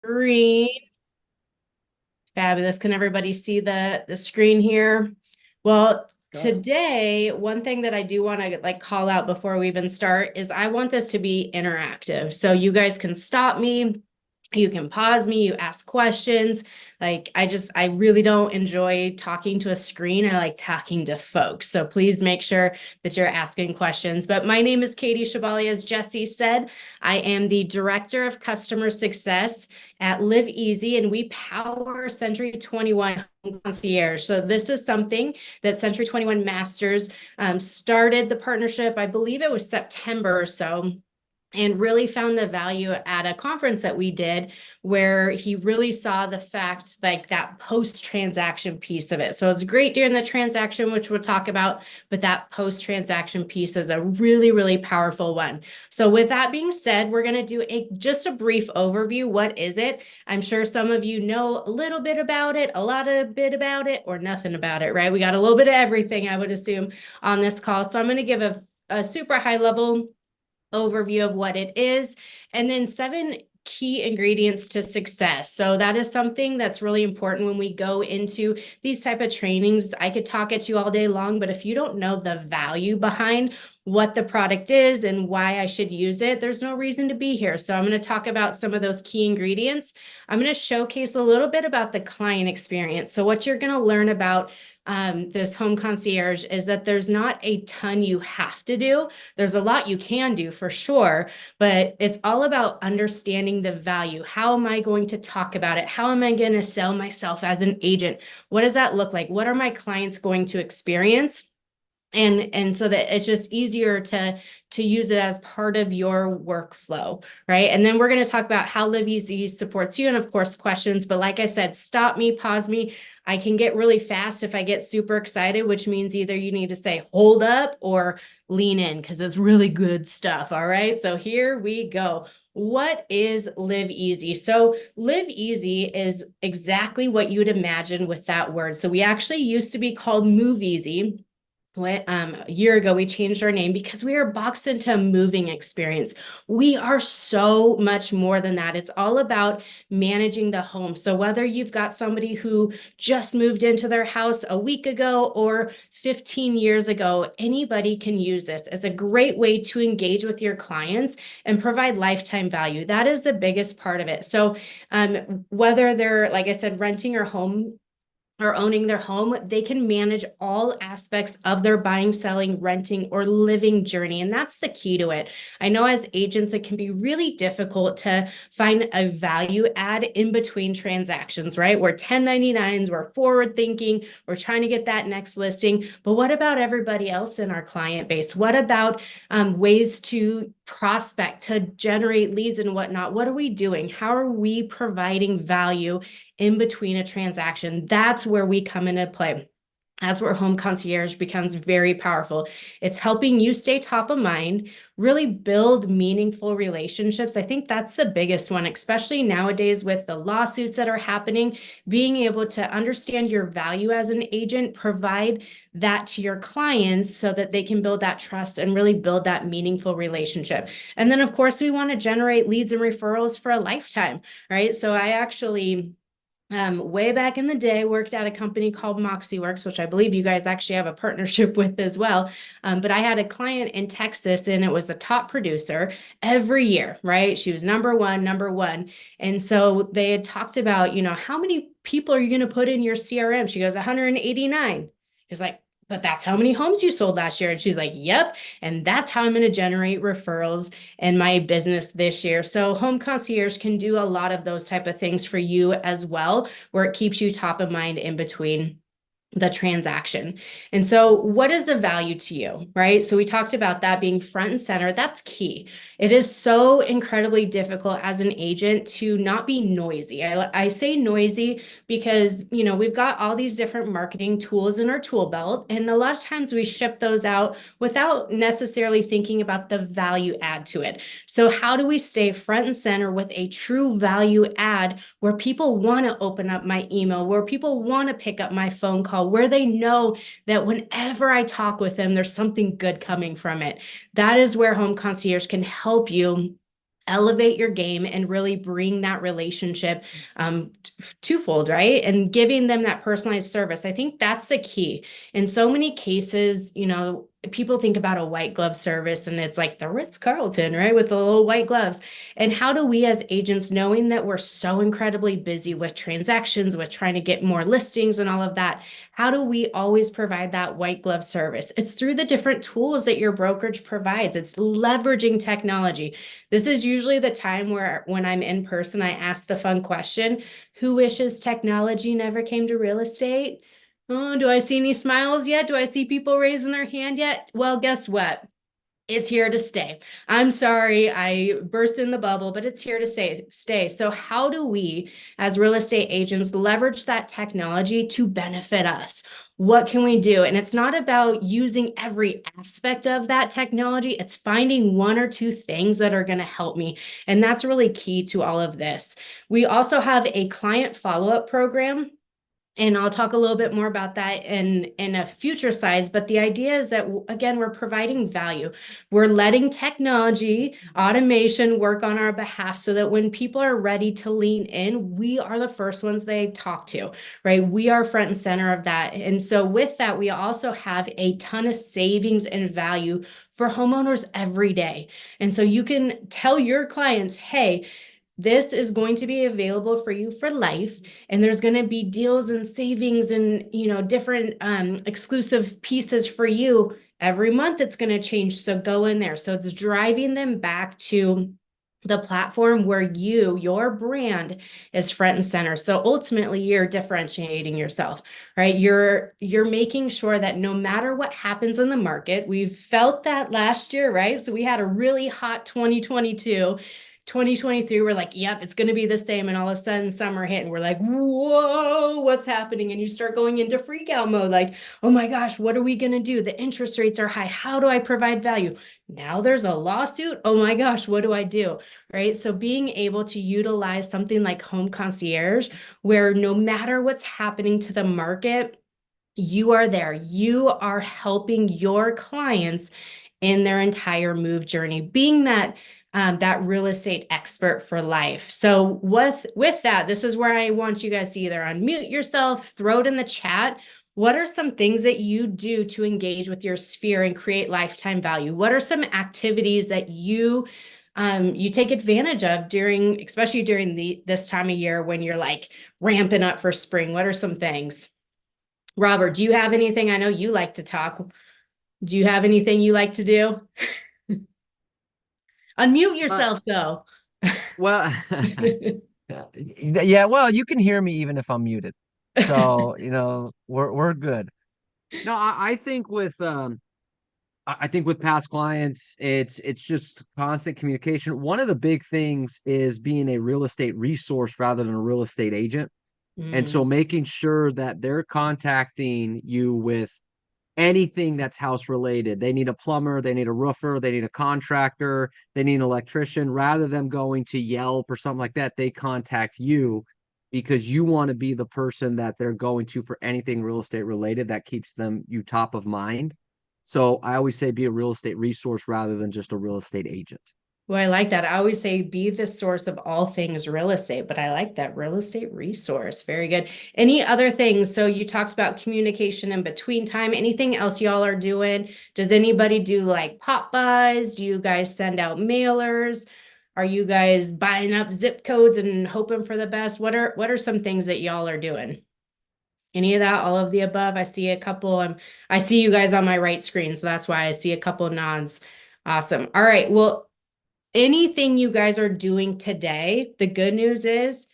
Green. Fabulous. Can everybody see the screen here? Well, today, one thing that I do want to call out before we even start is I want this to be interactive. So you guys can stop me. You can pause me, you ask questions. I really don't enjoy talking to a screen. I like talking to folks. So please make sure that you're asking questions. But my name is Katie Shabali, as Jesse said. I am the Director of Customer Success at LiveEasy, and we power Century 21 Home Concierge. So this is something that Century 21 Masters started the partnership, I believe it was September or so, and really found the value at a conference that we did where he really saw the fact that post-transaction piece of it. So it's great during the transaction, which we'll talk about, but that post-transaction piece is a really, really powerful one. So with that being said, we're going to do just a brief overview. What is it? I'm sure some of you know a little bit about it, a lot of bit about it, or nothing about it, right? We got a little bit of everything, I would assume, on this call. So I'm going to give a super high level overview of what it is, and then 7 key ingredients to success. So that is something that's really important when we go into these type of trainings. I could talk at you all day long, but if you don't know the value behind what the product is and why I should use it, there's no reason to be here. So I'm going to talk about some of those key ingredients. I'm going to showcase a little bit about the client experience. So what you're going to learn about this home concierge is that there's not a ton you have to do. There's a lot you can do for sure, but it's all about understanding the value. How am I going to talk about it? How am I going to sell myself as an agent? What does that look like? What are my clients going to experience? And so that it's just easier to use it as part of your workflow, right? And then we're going to talk about how LiveEasy supports you, and of course questions. But like I said, stop me, pause me. I can get really fast if I get super excited, which means either you need to say hold up or lean in, because it's really good stuff. All right, so here we go. What is LiveEasy? So LiveEasy is exactly what you'd imagine with that word. So we actually used to be called Move Easy. A year ago, we changed our name because we are boxed into a moving experience. We are so much more than that. It's all about managing the home. So whether you've got somebody who just moved into their house a week ago or 15 years ago, anybody can use this. It's a great way to engage with your clients and provide lifetime value. That is the biggest part of it. So whether they're, like I said, renting or owning their home, they can manage all aspects of their buying, selling, renting, or living journey. And that's the key to it. I know as agents, it can be really difficult to find a value add in between transactions, right? We're 1099s, we're forward thinking, we're trying to get that next listing. But what about everybody else in our client base? What about ways to prospect, to generate leads and whatnot? What are we doing? How are we providing value in between a transaction? That's where we come into play. That's where Home Concierge becomes very powerful. It's helping you stay top of mind, really build meaningful relationships. I think that's the biggest one, especially nowadays with the lawsuits that are happening. Being able to understand your value as an agent, provide that to your clients so that they can build that trust and really build that meaningful relationship. And then, of course, we want to generate leads and referrals for a lifetime, right? So I actually way back in the day, worked at a company called MoxieWorks, which I believe you guys actually have a partnership with as well. But I had a client in Texas, and it was the top producer every year, right? She was number one. And so they had talked about, how many people are you going to put in your CRM? She goes, 189. He's like, but that's how many homes you sold last year. And she's like, yep. And that's how I'm going to generate referrals in my business this year. So Home Concierge can do a lot of those type of things for you as well, where it keeps you top of mind in between the transaction. And so what is the value to you, right? So we talked about that being front and center. That's key. It is so incredibly difficult as an agent to not be noisy. I say noisy because, we've got all these different marketing tools in our tool belt, and a lot of times we ship those out without necessarily thinking about the value add to it. So how do we stay front and center with a true value add where people want to open up my email, where people want to pick up my phone call, call, where they know that whenever I talk with them, there's something good coming from it. That is where Home Concierge can help you elevate your game and really bring that relationship twofold, right? And giving them that personalized service. I think that's the key. In so many cases, people think about a white glove service and it's like the Ritz-Carlton, right? With the little white gloves. And how do we as agents, knowing that we're so incredibly busy with transactions, with trying to get more listings and all of that, how do we always provide that white glove service? It's through the different tools that your brokerage provides. It's leveraging technology. This is usually the time where when I'm in person, I ask the fun question, who wishes technology never came to real estate? Oh, do I see any smiles yet? Do I see people raising their hand yet? Well, guess what? It's here to stay. I'm sorry I burst in the bubble, but it's here to stay. So how do we, as real estate agents, leverage that technology to benefit us? What can we do? And it's not about using every aspect of that technology. It's finding one or two things that are going to help me. And that's really key to all of this. We also have a client follow-up program. And I'll talk a little bit more about that in a future slides. But the idea is that, again, we're providing value. We're letting technology, automation work on our behalf so that when people are ready to lean in, we are the first ones they talk to, right? We are front and center of that. And so with that, we also have a ton of savings and value for homeowners every day. And so you can tell your clients, hey, this is going to be available for you for life, and there's going to be deals and savings and different exclusive pieces for you every month. It's going to change, so go in there. So it's driving them back to the platform where your brand is front and center. So ultimately you're differentiating yourself, right? You're making sure that no matter what happens in the market, we've felt that last year, right? So we had a really hot 2022. 2023, we're like, yep, it's going to be the same. And all of a sudden summer hit and we're like, whoa, what's happening? And you start going into freak out mode. Like, oh my gosh, what are we going to do? The interest rates are high. How do I provide value? Now there's a lawsuit. Oh my gosh, what do I do? Right? So being able to utilize something like Home Concierge, where no matter what's happening to the market, you are there. You are helping your clients in their entire move journey, being that real estate expert for life. So with that, this is where I want you guys to either unmute yourself, throw it in the chat. What are some things that you do to engage with your sphere and create lifetime value? What are some activities that you take advantage of especially during this time of year when you're like ramping up for spring? What are some things? Robert, do you have anything? I know you like to talk. Do you have anything you like to do? Unmute yourself, though. Well, yeah, well, you can hear me even if I'm muted. So, we're good. No, I think I think with past clients, it's just constant communication. One of the big things is being a real estate resource rather than a real estate agent. And so Mm. making sure that they're contacting you with anything that's house related. They need a plumber, they need a roofer, they need a contractor, they need an electrician. Rather than going to Yelp or something like that, they contact you because you want to be the person that they're going to for anything real estate related that keeps them you top of mind. So I always say be a real estate resource rather than just a real estate agent. Well, I like that. I always say be the source of all things real estate, but I like that real estate resource. Very good. Any other things? So you talked about communication in between time. Anything else y'all are doing? Does anybody do like pop buys? Do you guys send out mailers? Are you guys buying up zip codes and hoping for the best? What are some things that y'all are doing? Any of that, all of the above? I see a couple. I see you guys on my right screen, so that's why I see a couple nods. Awesome. All right. Well, anything you guys are doing today, the good news is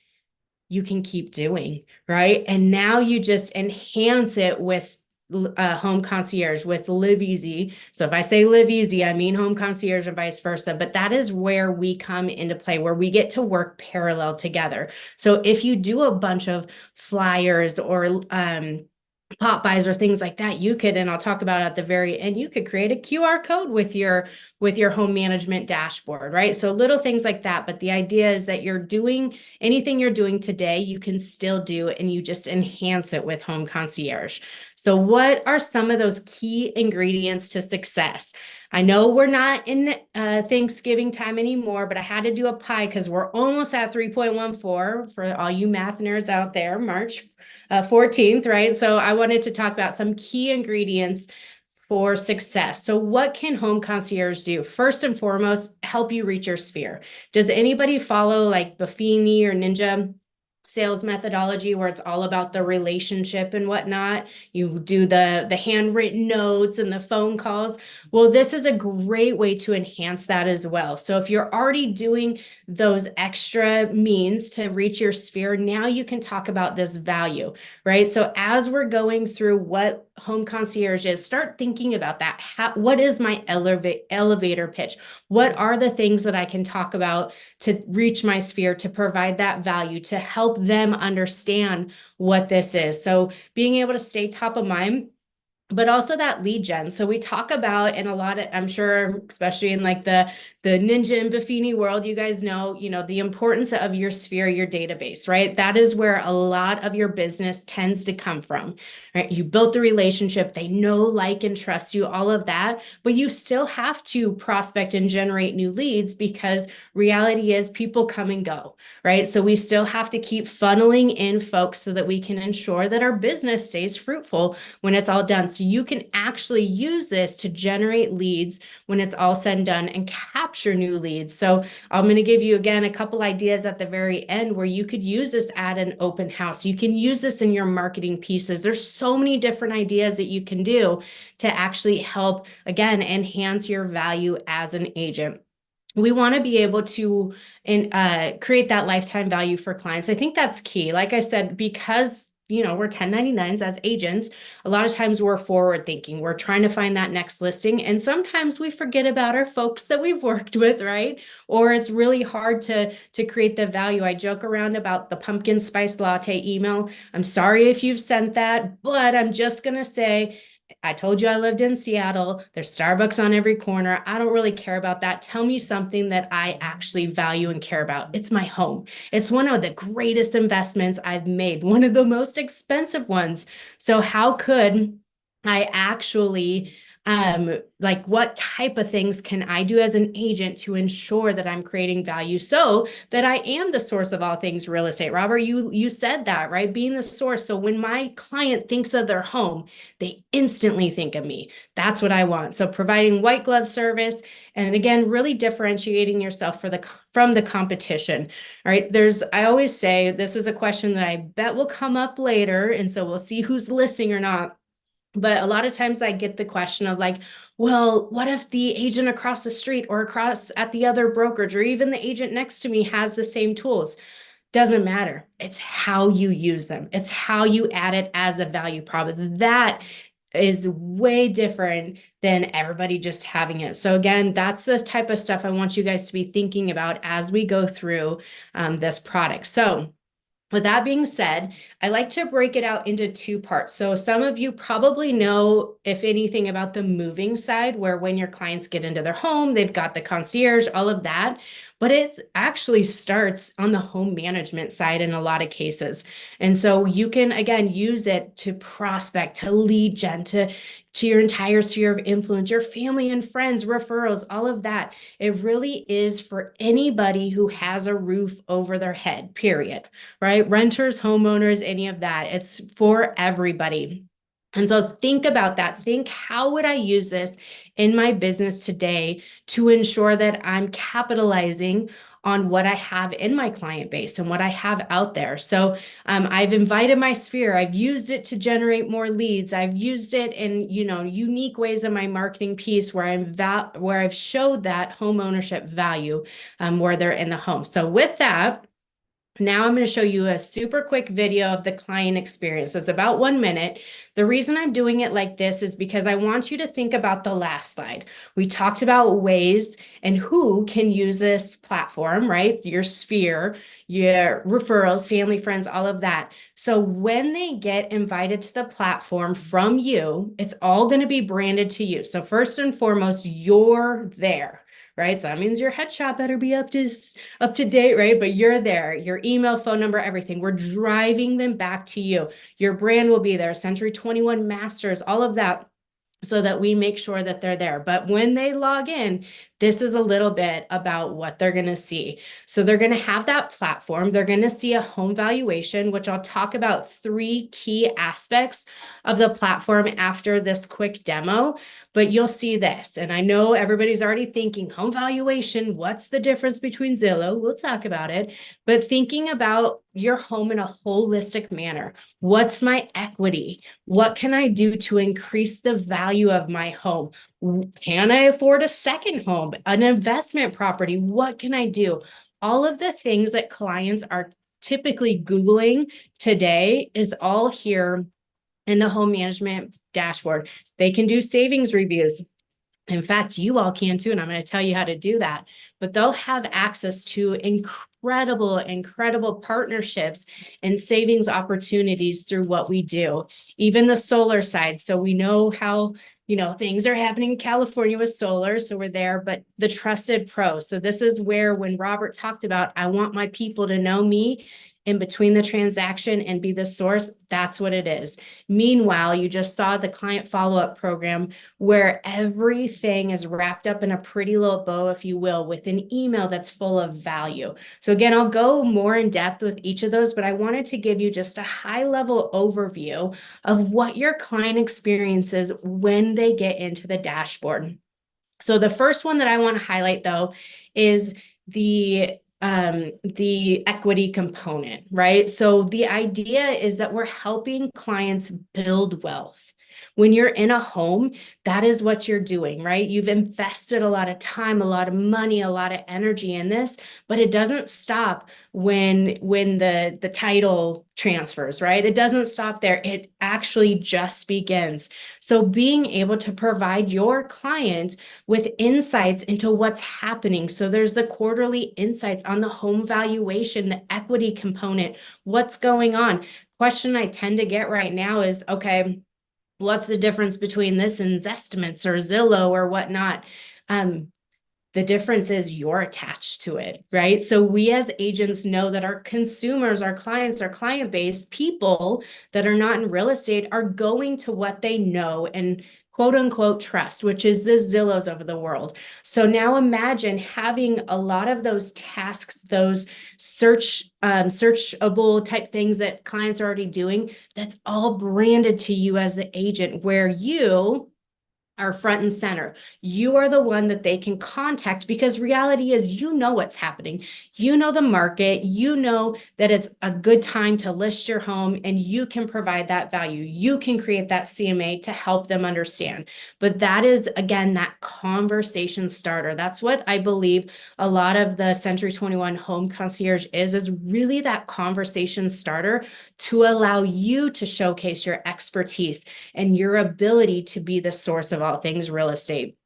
you can keep doing, right? And now you just enhance it with Home Concierge, with LiveEasy. So if I say LiveEasy, I mean Home Concierge and vice versa. But that is where we come into play, where we get to work parallel together. So if you do a bunch of flyers or pop buys or things like that, you could, and I'll talk about at the very end, you could create a QR code with your home management dashboard, right? So little things like that. But the idea is that you're doing anything you're doing today, you can still do, and you just enhance it with Home Concierge. So what are some of those key ingredients to success? I know we're not in Thanksgiving time anymore, but I had to do a pie because we're almost at 3.14 for all you math nerds out there, March 14th, right? So I wanted to talk about some key ingredients for success. So what can Home Concierge do? First and foremost, help you reach your sphere. Does anybody follow like Buffini or Ninja sales methodology where it's all about the relationship and whatnot? You do the handwritten notes and the phone calls. Well, this is a great way to enhance that as well. So if you're already doing those extra means to reach your sphere, now you can talk about this value, right? So as we're going through what Home Concierge is, start thinking about that. What is my elevator pitch? What are the things that I can talk about to reach my sphere, to provide that value, to help them understand what this is? So being able to stay top of mind, but also that lead gen. So we talk about in a lot of, I'm sure, especially in like the Ninja and Buffini world, you guys know, the importance of your sphere, your database, right? That is where a lot of your business tends to come from, right? You built the relationship, they know, like, and trust you, all of that, but you still have to prospect and generate new leads because reality is people come and go, right? So we still have to keep funneling in folks so that we can ensure that our business stays fruitful when it's all done. So you can actually use this to generate leads when it's all said and done and capture new leads. So I'm going to give you again a couple ideas at the very end where you could use this at an open house. You can use this in your marketing pieces. There's so many different ideas that you can do to actually help, again, enhance your value as an agent. We want to be able to create that lifetime value for clients. I think that's key. Like I said, because we're 1099s as agents, a lot of times we're forward thinking. We're trying to find that next listing. And sometimes we forget about our folks that we've worked with, right? Or it's really hard to create the value. I joke around about the pumpkin spice latte email. I'm sorry if you've sent that, but I'm just going to say, I told you I lived in Seattle. There's Starbucks on every corner. I don't really care about that. Tell me something that I actually value and care about. It's my home. It's one of the greatest investments I've made, one of the most expensive ones. So how could I actually like what type of things can I do as an agent to ensure that I'm creating value so that I am the source of all things real estate? Robert, you said that, right? Being the source. So when my client thinks of their home, they instantly think of me. That's what I want. So providing white glove service, and again, really differentiating yourself from the competition. All right. I always say this is a question that I bet will come up later. And so we'll see who's listening or not. But a lot of times I get the question of like, well, what if the agent across the street or across at the other brokerage or even the agent next to me has the same tools? Doesn't matter. It's how you use them. It's how you add it as a value prop. That is way different than everybody just having it. So again, that's the type of stuff I want you guys to be thinking about as we go through this product. So with that being said, I like to break it out into two parts. So some of you probably know, if anything, about the moving side, where when your clients get into their home, they've got the concierge, all of that. But it actually starts on the home management side in a lot of cases. And so you can, again, use it to prospect, to lead gen, to your entire sphere of influence, your family and friends, referrals, all of that. It really is for anybody who has a roof over their head, period, right? Renters, homeowners, any of that. It's for everybody. And so think about that. Think, how would I use this in my business today to ensure that I'm capitalizing on what I have in my client base and what I have out there? So I've invited my sphere. I've used it to generate more leads. I've used it in, unique ways in my marketing piece where I've showed that home ownership value where they're in the home. So with that, Now I'm going to show you a super quick video of the client experience. It's about 1 minute. The reason I'm doing it like this is because I want you to think about the last slide. We talked about ways and who can use this platform, right? Your sphere, your referrals, family, friends, all of that. So when they get invited to the platform from you, it's all going to be branded to you. So first and foremost, you're there. Right. So that means your headshot better be up to date, right? But you're there, your email, phone number, everything. We're driving them back to you. Your brand will be there, Century 21 Masters, all of that, so that we make sure that they're there. But when they log in, this is a little bit about what they're going to see. So they're going to have that platform. They're going to see a home valuation, which I'll talk about 3 key aspects of the platform after this quick demo. But you'll see this. And I know everybody's already thinking home valuation. What's the difference between Zillow? We'll talk about it. But thinking about your home in a holistic manner. What's my equity? What can I do to increase the value of my home? Can I afford a second home, an investment property? What can I do? All of the things that clients are typically Googling today is all here in the home management dashboard. They can do savings reviews. In fact, you all can too, and I'm going to tell you how to do that. But they'll have access to incredible partnerships and savings opportunities through what we do, even the solar side. So we know how, things are happening in California with solar. So we're there, but the trusted pro. So this is where, when Robert talked about, I want my people to know me in between the transaction and be the source, that's what it is. Meanwhile, you just saw the client follow-up program where everything is wrapped up in a pretty little bow, if you will, with an email that's full of value. So again, I'll go more in depth with each of those, but I wanted to give you just a high-level overview of what your client experiences when they get into the dashboard. So the first one that I want to highlight, though, is the equity component, right? So the idea is that we're helping clients build wealth. When you're in a home, that is what you're doing, right? You've invested a lot of time, a lot of money, a lot of energy in this, but it doesn't stop when the title transfers, right? It doesn't stop there. It actually just begins. So being able to provide your client with insights into what's happening. So there's the quarterly insights on the home valuation, the equity component, what's going on. Question I tend to get right now is, okay, what's the difference between this and Zestimates or Zillow or whatnot? The difference is you're attached to it, right? So we as agents know that our consumers, our clients, our client base, people that are not in real estate are going to what they know and quote unquote trust, which is the Zillows of the world. So now imagine having a lot of those tasks, those searchable type things that clients are already doing, that's all branded to you as the agent, where you are front and center. You are the one that they can contact, because reality is, what's happening. You know the market, that it's a good time to list your home, and you can provide that value. You can create that CMA to help them understand. But that is, again, that conversation starter. That's what I believe a lot of the Century 21 Home Concierge is really that conversation starter to allow you to showcase your expertise and your ability to be the source of all things real estate.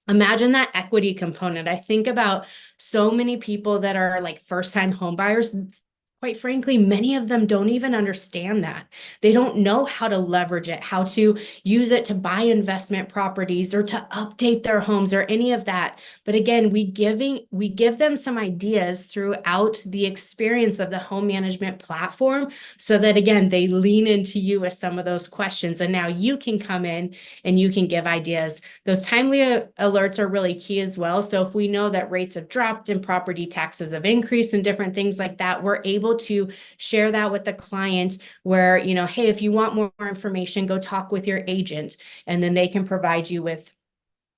Imagine that equity component. I think about so many people that are like first-time home buyers. Quite frankly, many of them don't even understand that. They don't know how to leverage it, how to use it to buy investment properties or to update their homes or any of that. But again, we give them some ideas throughout the experience of the home management platform, so that again, they lean into you with some of those questions. And now you can come in and you can give ideas. Those timely alerts are really key as well. So if we know that rates have dropped and property taxes have increased and different things like that, we're able to share that with the client where, hey, if you want more information, go talk with your agent, and then they can provide you with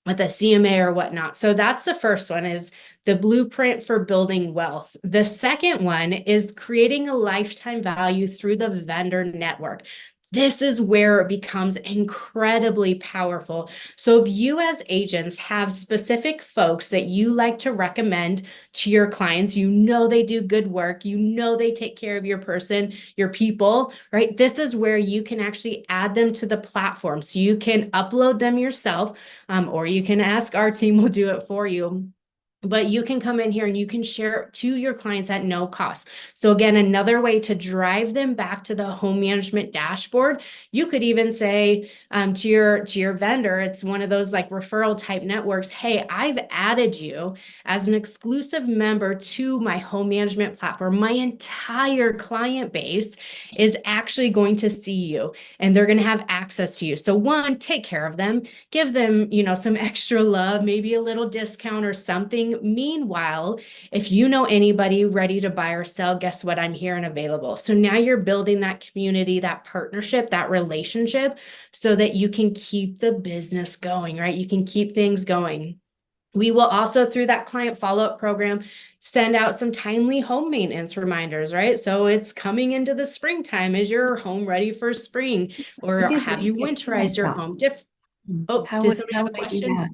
a CMA or whatnot. So that's the first one, is the blueprint for building wealth. The second one is creating a lifetime value through the vendor network. This is where it becomes incredibly powerful. So if you as agents have specific folks that you like to recommend to your clients, you know they do good work, you know they take care of your person, your people, right? This is where you can actually add them to the platform. So you can upload them yourself, or you can ask our team, will do it for you. But you can come in here and you can share to your clients at no cost. So again, another way to drive them back to the home management dashboard, you could even say to your vendor, it's one of those like referral type networks, hey, I've added you as an exclusive member to my home management platform. My entire client base is actually going to see you and they're going to have access to you. So one, take care of them, give them, some extra love, maybe a little discount or something. Meanwhile, if you know anybody ready to buy or sell, guess what? I'm here and available. So now you're building that community, that partnership, that relationship so that you can keep the business going, right? You can keep things going. We will also, through that client follow-up program, send out some timely home maintenance reminders, right? So it's coming into the springtime. Is your home ready for spring? Or did, have but you you get winterized your stuff. home? Oh, How did would somebody how have would a I do question? that?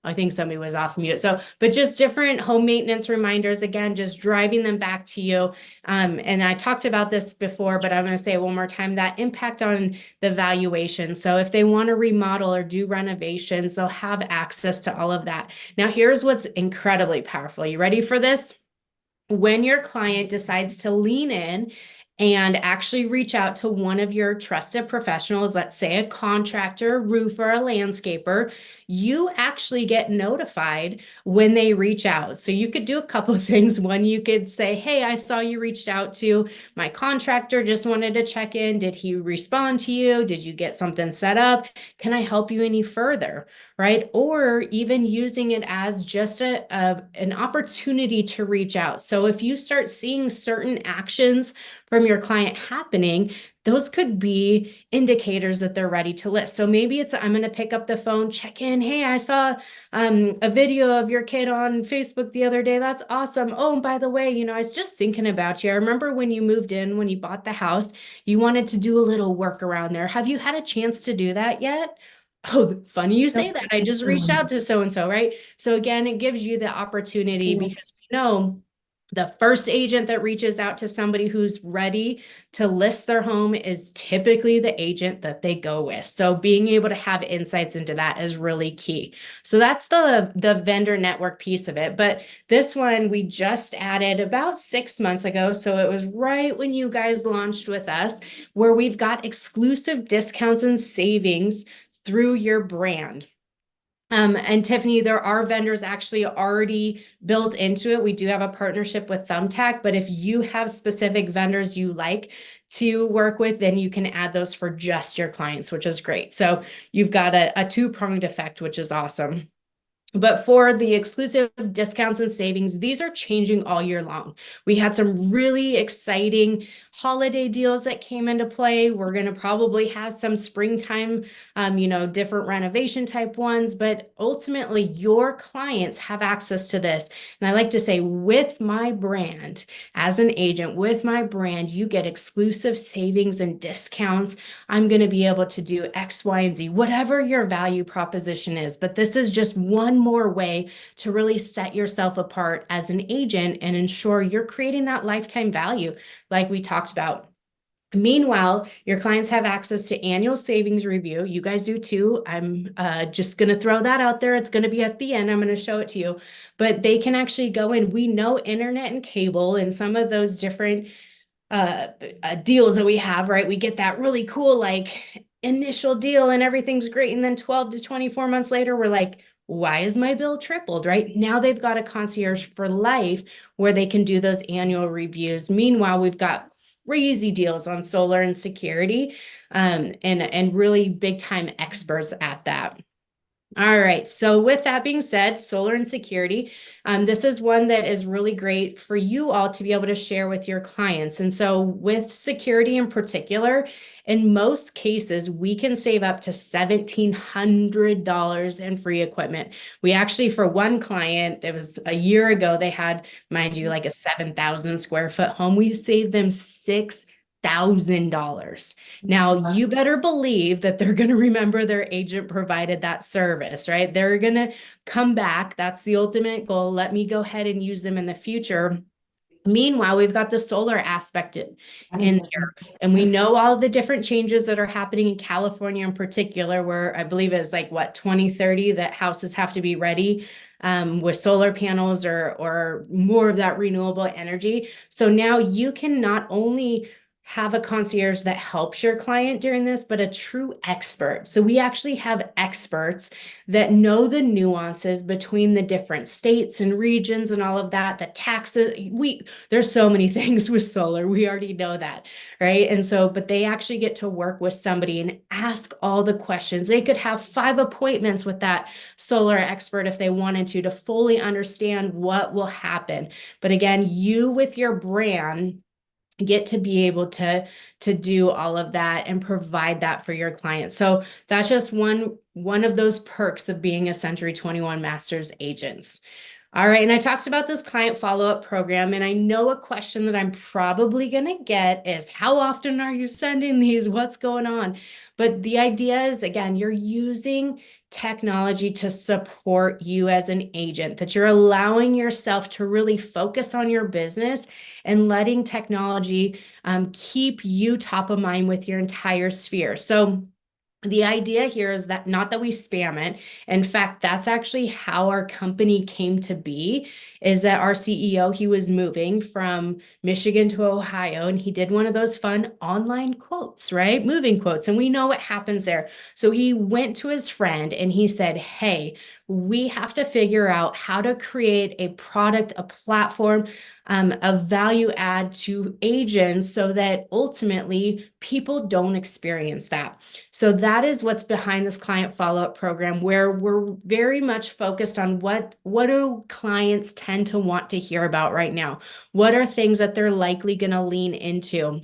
I think somebody was off mute. So, but just different home maintenance reminders, again, just driving them back to you. And I talked about this before, but I'm going to say it one more time, that impact on the valuation. So if they want to remodel or do renovations, they'll have access to all of that. Now, here's what's incredibly powerful. You ready for this? When your client decides to lean in and actually reach out to one of your trusted professionals, let's say a contractor, roofer, a landscaper, you actually get notified when they reach out. So you could do a couple of things. One, you could say, hey, I saw you reached out to my contractor, just wanted to check in. Did he respond to you? Did you get something set up? Can I help you any further? Right? Or even using it as just an opportunity to reach out. So if you start seeing certain actions from your client happening, those could be indicators that they're ready to list. So maybe it's, I'm going to pick up the phone, check in. Hey, I saw a video of your kid on Facebook the other day. That's awesome. Oh, and by the way, I was just thinking about you. I remember when you moved in, when you bought the house, you wanted to do a little work around there. Have you had a chance to do that yet? Oh, funny you say Nope, that. I I think, just reached out to so-and-so, right? So again, it gives you the opportunity yes. because the first agent that reaches out to somebody who's ready to list their home is typically the agent that they go with. So being able to have insights into that is really key. So that's the vendor network piece of it. But this one we just added about 6 months ago. So it was right when you guys launched with us, where we've got exclusive discounts and savings through your brand. And Tiffany, there are vendors actually already built into it. We do have a partnership with Thumbtack, but if you have specific vendors you like to work with, then you can add those for just your clients, which is great. So you've got a two-pronged effect, which is awesome. But for the exclusive discounts and savings, these are changing all year long. We had some really exciting holiday deals that came into play. We're going to probably have some springtime, different renovation type ones, but ultimately your clients have access to this. And I like to say, with my brand, as an agent, with my brand, you get exclusive savings and discounts. I'm going to be able to do X, Y, and Z, whatever your value proposition is. But this is just one more way to really set yourself apart as an agent and ensure you're creating that lifetime value like we talked about. Meanwhile, your clients have access to annual savings review. You guys do too. I'm just going to throw that out there. It's going to be at the end. I'm going to show it to you. But they can actually go in. We know internet and cable and some of those different deals that we have, right? We get that really cool, like initial deal and everything's great. And then 12 to 24 months later, we're like, why is my bill tripled, right? Now they've got a concierge for life where they can do those annual reviews. Meanwhile, we've got crazy deals on solar and security, and really big time experts at that. All right. So with that being said, solar and security, this is one that is really great for you all to be able to share with your clients. And so with security in particular, in most cases, we can save up to $1,700 in free equipment. We actually, for one client, it was a year ago, they had, mind you, like a 7,000 square foot home. We saved them $6,000 $1,000. Now, you better believe that they're going to remember their agent provided that service, right? They're going to come back. That's the ultimate goal. Let me go ahead and use them in the future. Meanwhile, we've got the solar aspect in there, and we know all the different changes that are happening in California in particular, where I believe it's like what 2030 that houses have to be ready with solar panels or more of that renewable energy. So now you can not only have a concierge that helps your client during this, but a true expert. So we actually have experts that know the nuances between the different states and regions and all of that, the taxes. There's so many things with solar. We already know that, right? And so, but they actually get to work with somebody and ask all the questions. They could have 5 appointments with that solar expert if they wanted to fully understand what will happen. But again, you with your brand get to be able to do all of that and provide that for your clients. So that's just one of those perks of being a Century 21 Masters agents. All right, and I talked about this client follow-up program, and I know a question that I'm probably going to get is, how often are you sending these? What's going on? But the idea is, again, you're using technology to support you as an agent, that you're allowing yourself to really focus on your business and letting technology keep you top of mind with your entire sphere. So the idea here is that not that we spam it. In fact, that's actually how our company came to be, is that our CEO, he was moving from Michigan to Ohio, and he did one of those fun online quotes, right? Moving quotes. And we know what happens there. So he went to his friend and he said, hey, we have to figure out how to create a product, a platform, a value add to agents so that ultimately people don't experience that. So that is what's behind this client follow-up program, where we're very much focused on what do clients tend to want to hear about right now? What are things that they're likely going to lean into?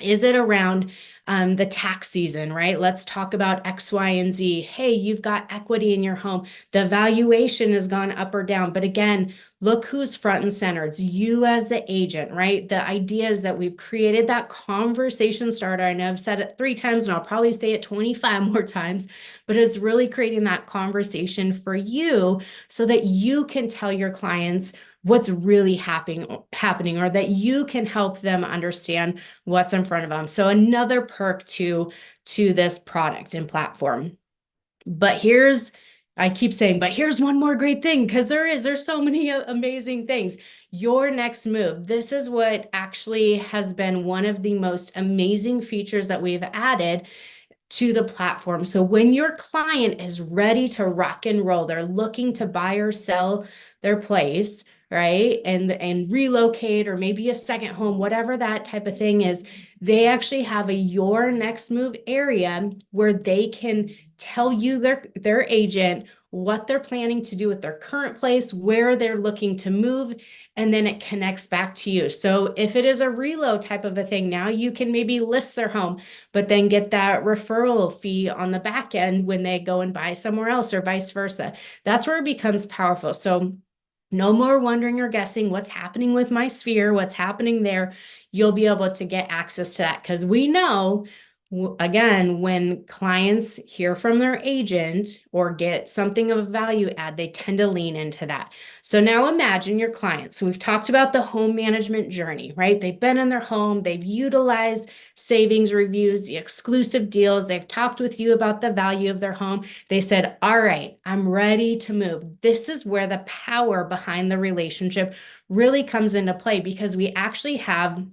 Is it around the tax season, right? Let's talk about X, Y, and Z. Hey, you've got equity in your home. The valuation has gone up or down. But again, look who's front and center. It's you as the agent, right? The idea is that we've created that conversation starter. I know I've said it 3 times and I'll probably say it 25 more times, but it's really creating that conversation for you so that you can tell your clients what's really happening, or that you can help them understand what's in front of them. So another perk to this product and platform. But I keep saying, but here's one more great thing, because there's so many amazing things. Your next move. This is what actually has been one of the most amazing features that we've added to the platform. So when your client is ready to rock and roll, they're looking to buy or sell their place, right? And relocate, or maybe a second home, whatever that type of thing is, they actually have a your next move area where they can tell you, their agent, what they're planning to do with their current place, where they're looking to move, and then it connects back to you. So if it is a reload type of a thing, now you can maybe list their home, but then get that referral fee on the back end when they go and buy somewhere else, or vice versa. That's where it becomes powerful. So no more wondering or guessing what's happening with my sphere, what's happening there. You'll be able to get access to that, because we know, again, when clients hear from their agent or get something of a value add, they tend to lean into that. So now imagine your clients. So we've talked about the home management journey, right? They've been in their home, they've utilized savings reviews, the exclusive deals, they've talked with you about the value of their home. They said, all right, I'm ready to move. This is where the power behind the relationship really comes into play, because we actually have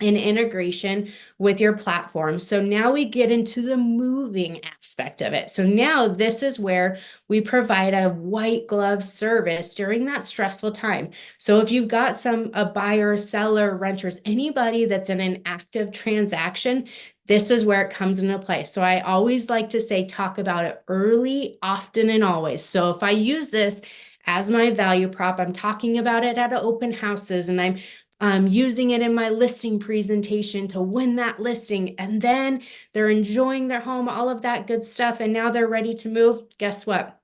an integration with your platform. So now we get into the moving aspect of it. So now this is where we provide a white glove service during that stressful time. So if you've got a buyer, seller, renters, anybody that's in an active transaction, this is where it comes into play. So I always like to say, talk about it early, often, and always. So if I use this as my value prop, I'm talking about it at open houses, and I'm using it in my listing presentation to win that listing, and then they're enjoying their home, all of that good stuff, and now they're ready to move. Guess what?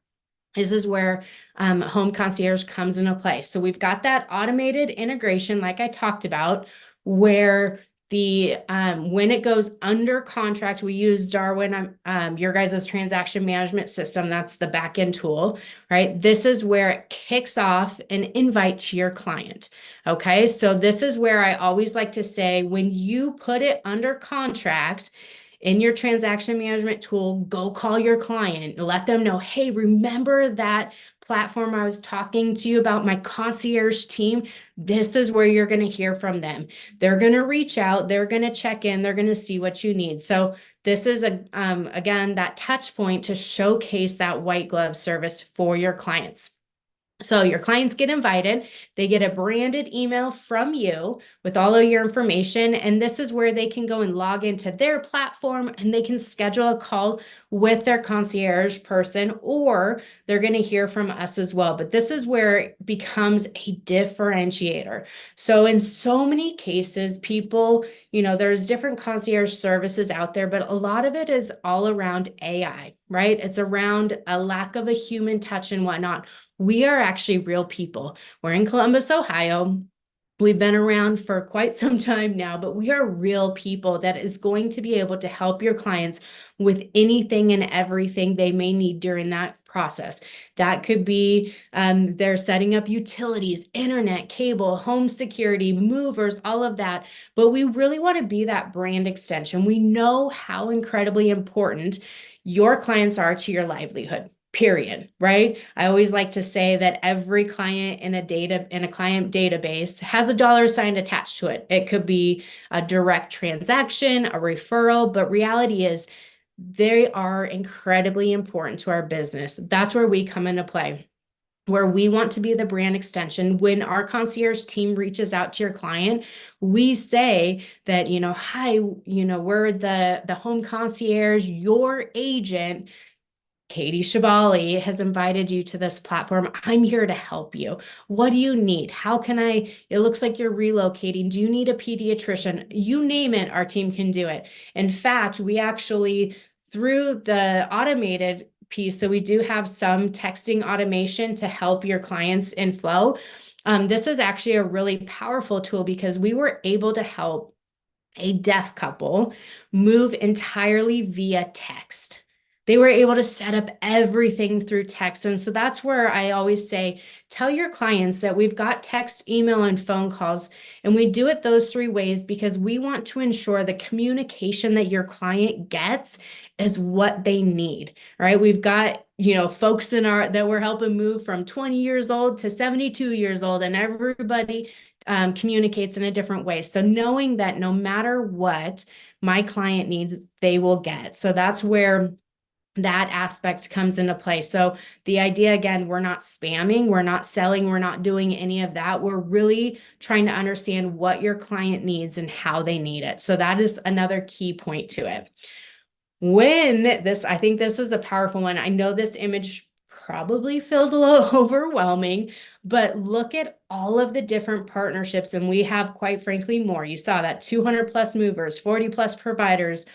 This is where Home Concierge comes into play. So we've got that automated integration, like I talked about, where the when it goes under contract, we use Darwin, your guys' transaction management system. That's the backend tool, right? This is where it kicks off an invite to your client. Okay, so this is where I always like to say, when you put it under contract in your transaction management tool, go call your client, let them know, hey, remember that platform I was talking to you about, my concierge team? This is where you're going to hear from them. They're going to reach out, they're going to check in, they're going to see what you need. So this is again, that touch point to showcase that white glove service for your clients. So your clients get invited, they get a branded email from you with all of your information, and this is where they can go and log into their platform and they can schedule a call with their concierge person, or they're going to hear from us as well. But this is where it becomes a differentiator. So in so many cases, people, there's different concierge services out there, but a lot of it is all around AI, right? It's around a lack of a human touch and whatnot. We are actually real people. We're in Columbus, Ohio. We've been around for quite some time now, but we are real people that is going to be able to help your clients with anything and everything they may need during that process. That could be they're setting up utilities, internet, cable, home security, movers, all of that. But we really want to be that brand extension. We know how incredibly important your clients are to your livelihood. Period, right? I always like to say that every client in a client database has a dollar sign attached to it. It could be a direct transaction, a referral, but reality is they are incredibly important to our business. That's where we come into play, where we want to be the brand extension. When our concierge team reaches out to your client, we say that, hi, we're the home concierge, your agent Katie Shabali has invited you to this platform. I'm here to help you. What do you need? How can it looks like you're relocating. Do you need a pediatrician? You name it, our team can do it. In fact, we actually, through the automated piece, so we do have some texting automation to help your clients in flow. This is actually a really powerful tool because we were able to help a deaf couple move entirely via text. They were able to set up everything through text. And so that's where I always say, tell your clients that we've got text, email, and phone calls. And we do it those three ways because we want to ensure the communication that your client gets is what they need, right? We've got, folks that we're helping move from 20 years old to 72 years old, and everybody communicates in a different way. So knowing that no matter what my client needs, they will get. So that's where that aspect comes into play. So the idea, again, we're not spamming, we're not selling, we're not doing any of that. We're really trying to understand what your client needs and how they need it. So that is another key point to it. I think this is a powerful one. I know this image probably feels a little overwhelming, but look at all of the different partnerships. And we have, quite frankly, more. You saw that 200 plus movers, 40 plus providers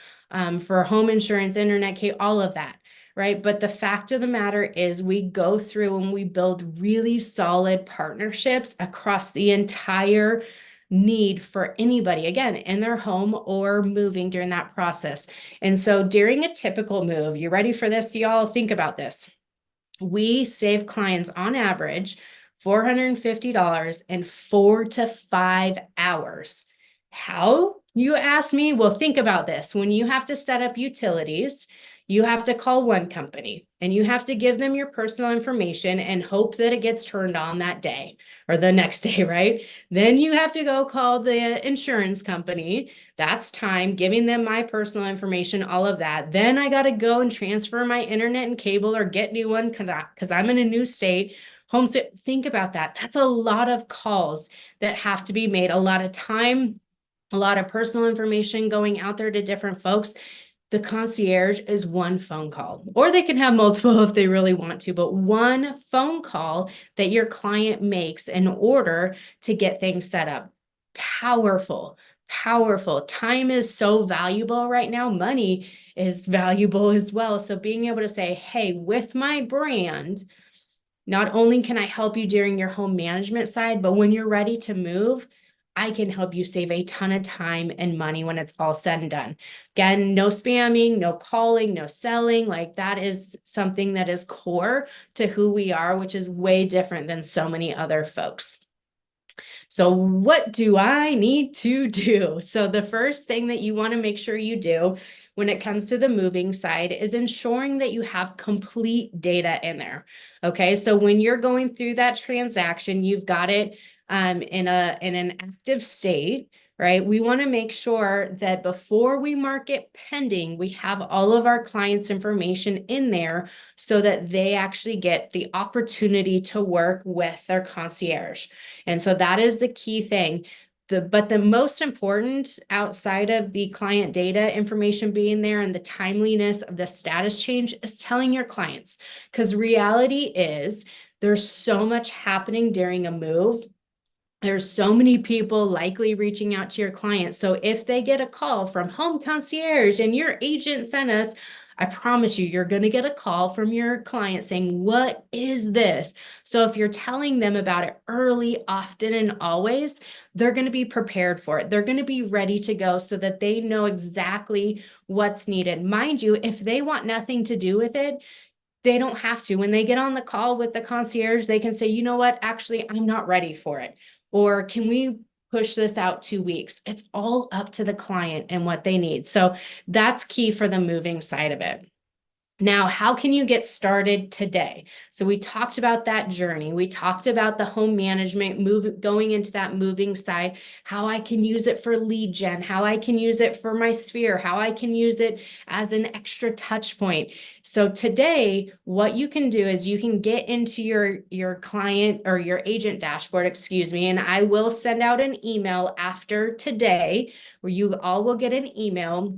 for home insurance, internet, all of that, right? But the fact of the matter is we go through and we build really solid partnerships across the entire need for anybody, again, in their home or moving during that process. And so during a typical move, you ready for this, y'all? Think about this. We save clients on average $450 in 4 to 5 hours. How? You ask me? Well, think about this. When you have to set up utilities, you have to call one company and you have to give them your personal information and hope that it gets turned on that day or the next day, right? Then you have to go call the insurance company. That's time, giving them my personal information, all of that. Then I got to go and transfer my internet and cable or get new one because I'm in a new state. Think about that. That's a lot of calls that have to be made, a lot of time, a lot of personal information going out there to different folks. The concierge is one phone call, or they can have multiple if they really want to, but one phone call that your client makes in order to get things set up. Powerful, powerful. Time is so valuable right now. Money is valuable as well. So being able to say, hey, with my brand, not only can I help you during your home management side, but when you're ready to move, I can help you save a ton of time and money when it's all said and done. Again, no spamming, no calling, no selling. Like that is something that is core to who we are, which is way different than so many other folks. So what do I need to do? So the first thing that you want to make sure you do when it comes to the moving side is ensuring that you have complete data in there. Okay, so when you're going through that transaction, you've got it in an active state, right? We want to make sure that before we mark it pending, we have all of our clients' information in there so that they actually get the opportunity to work with their concierge. And so that is the key thing. But the most important outside of the client data information being there and the timeliness of the status change is telling your clients. Because reality is there's so much happening during a move. There's so many people likely reaching out to your clients. So if they get a call from Home Concierge and your agent sent us, I promise you, you're going to get a call from your client saying, what is this? So if you're telling them about it early, often, and always, they're going to be prepared for it. They're going to be ready to go so that they know exactly what's needed. Mind you, if they want nothing to do with it, they don't have to. When they get on the call with the concierge, they can say, you know what, actually, I'm not ready for it. Or can we push this out 2 weeks? It's all up to the client and what they need. So that's key for the moving side of it. Now, how can you get started today? So we talked about that journey. We talked about the home management, going into that moving side, how I can use it for lead gen, how I can use it for my sphere, how I can use it as an extra touch point. So today, what you can do is you can get into your client or your agent dashboard, excuse me, and I will send out an email after today where you all will get an email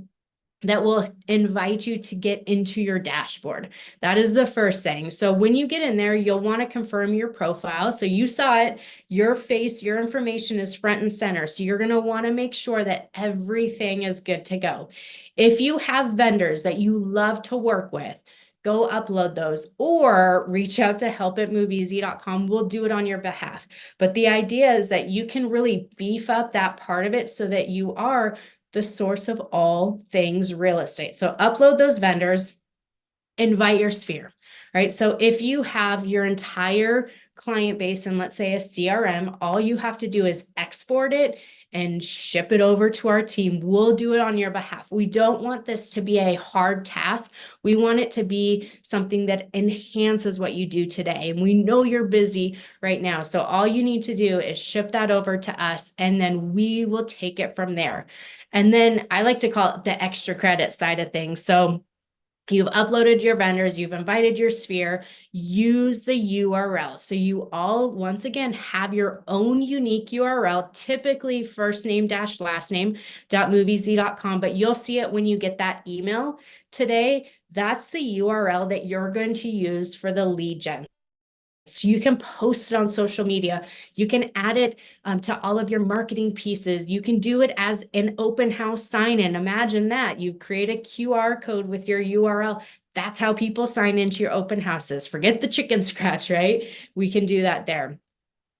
that will invite you to get into your dashboard. That is the first thing. So when you get in there, you'll want to confirm your profile. So you saw it, your face, your information is front and center. So you're going to want to make sure that everything is good to go. If you have vendors that you love to work with, go upload those or reach out to help@moveeasy.com. We'll do it on your behalf. But the idea is that you can really beef up that part of it so that you are the source of all things real estate. So upload those vendors, invite your sphere, right? So if you have your entire client base in, let's say, a CRM, all you have to do is export it and ship it over to our team. We'll do it on your behalf. We don't want this to be a hard task. We want it to be something that enhances what you do today. And we know you're busy right now. So all you need to do is ship that over to us, and then we will take it from there. And then I like to call it the extra credit side of things. So you've uploaded your vendors, you've invited your sphere, use the URL. So you all, once again, have your own unique URL, typically first name dash last name .moveeasy.com, but you'll see it when you get that email today. That's the URL that you're going to use for the lead gen. So you can post it on social media. You can add it to all of your marketing pieces. You can do it as an open house sign-in. Imagine that. You create a QR code with your URL. That's how people sign into your open houses. Forget the chicken scratch, right? We can do that there.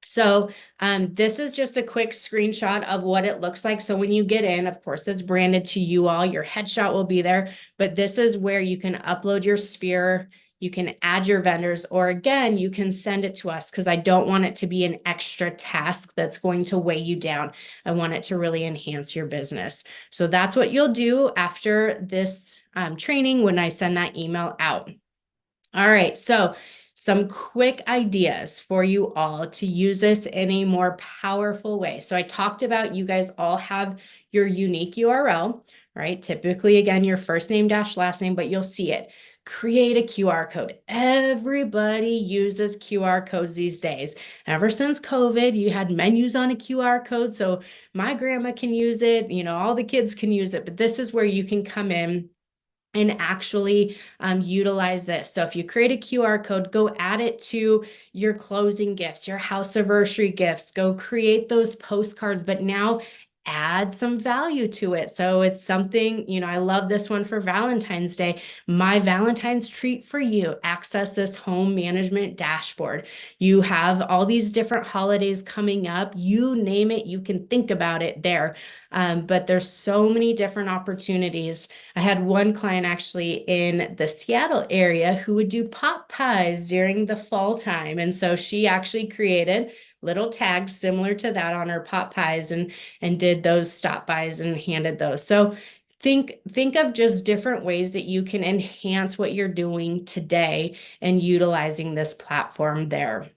So this is just a quick screenshot of what it looks like. So when you get in, of course, it's branded to you all. Your headshot will be there, but this is where you can upload your sphere. You can add your vendors, or again, you can send it to us because I don't want it to be an extra task that's going to weigh you down. I want it to really enhance your business. So that's what you'll do after this training when I send that email out. All right, so some quick ideas for you all to use this in a more powerful way. So I talked about you guys all have your unique URL, right? Typically, again, your first name dash last name, but you'll see it. Create a QR code. Everybody uses QR codes these days. Ever since COVID, you had menus on a QR code. So my grandma can use it, all the kids can use it, but this is where you can come in and actually utilize this. So if you create a QR code, go add it to your closing gifts, your house anniversary gifts, go create those postcards. But now add some value to it. So it's something, I love this one for Valentine's Day. My Valentine's treat for you, access this home management dashboard. You have all these different holidays coming up. You name it, you can think about it there. But there's so many different opportunities. I had one client actually in the Seattle area who would do pot pies during the fall time. And so she actually created little tags similar to that on her pot pies and did those stop bys and handed those. So think of just different ways that you can enhance what you're doing today and utilizing this platform there.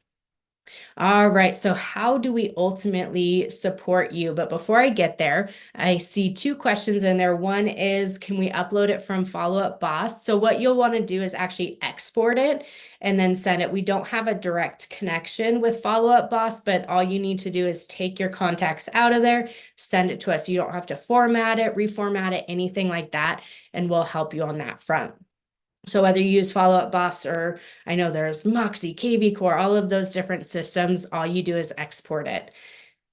All right, so how do we ultimately support you? But before I get there, I see two questions in there. One is, can we upload it from Follow Up Boss? So what you'll want to do is actually export it and then send it. We don't have a direct connection with Follow Up Boss, but all you need to do is take your contacts out of there, send it to us. You don't have to format it, reformat it, anything like that, and we'll help you on that front. So whether you use Follow Up Boss or I know there's Moxie, KV Core, all of those different systems, all you do is export it.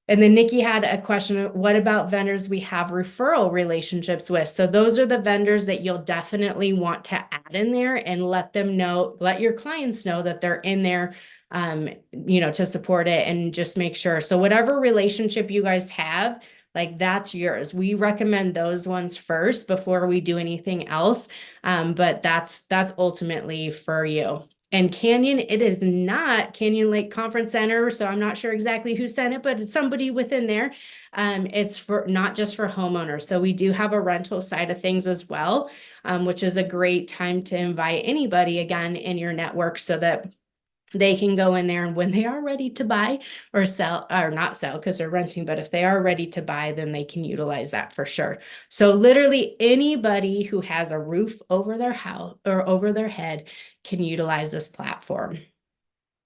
And then Nikki had a question, what about vendors we have referral relationships with? So those are the vendors that you'll definitely want to add in there and let them know, let your clients know that they're in there, to support it and just make sure. So whatever relationship you guys have, like that's yours. We recommend those ones first before we do anything else. But that's ultimately for you. And Canyon, it is not Canyon Lake Conference Center, so I'm not sure exactly who sent it, but it's somebody within there. It's for not just for homeowners. So we do have a rental side of things as well, which is a great time to invite anybody again in your network so that they can go in there, and when they are ready to buy or sell, or not sell because they're renting, but if they are ready to buy, then they can utilize that for sure. So literally anybody who has a roof over their house or over their head can utilize this platform.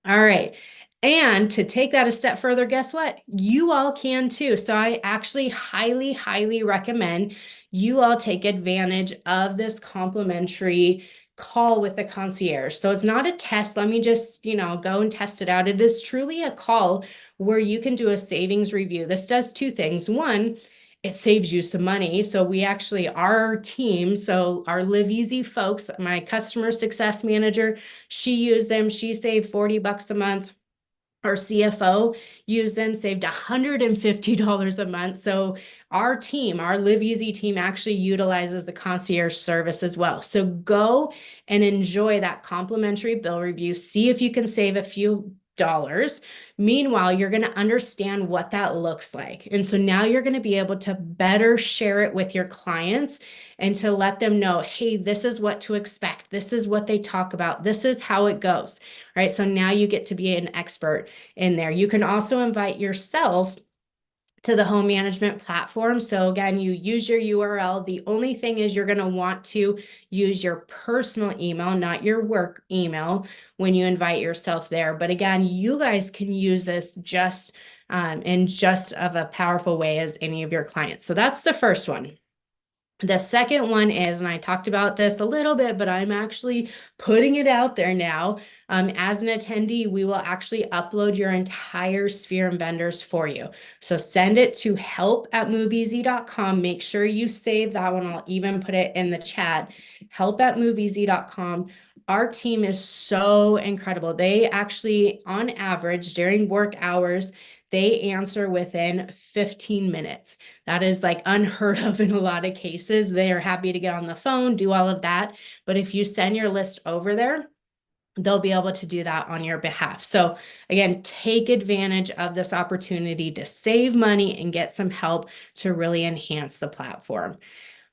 All right. And to take that a step further, guess what? You all can too. So I actually highly, highly recommend you all take advantage of this complimentary call with the concierge. So it's not a test. Let me just, go and test it out. It is truly a call where you can do a savings review. This does two things. One, it saves you some money. So we actually, our team, so our LiveEasy folks, my customer success manager, she used them. She saved $40 a month. Our CFO used them, saved $150 a month. So our team, our LiveEasy team actually utilizes the concierge service as well. So go and enjoy that complimentary bill review. See if you can save a few dollars. Meanwhile, you're going to understand what that looks like. And so now you're going to be able to better share it with your clients and to let them know, hey, this is what to expect. This is what they talk about. This is how it goes, right? So now you get to be an expert in there. You can also invite yourself to the home management platform. So again, you use your URL. The only thing is you're going to want to use your personal email, not your work email when you invite yourself there. But again, you guys can use this just in just of a powerful way as any of your clients. So that's the first one. The second one is, and I talked about this a little bit, but I'm actually putting it out there now. As an attendee, we will actually upload your entire sphere and vendors for you. So send it to help@moveeasy.com. Make sure you save that one. I'll even put it in the chat. help@moveeasy.com. Our team is so incredible. They actually, on average, during work hours, they answer within 15 minutes. That is like unheard of in a lot of cases. They are happy to get on the phone, do all of that. But if you send your list over there, they'll be able to do that on your behalf. So again, take advantage of this opportunity to save money and get some help to really enhance the platform.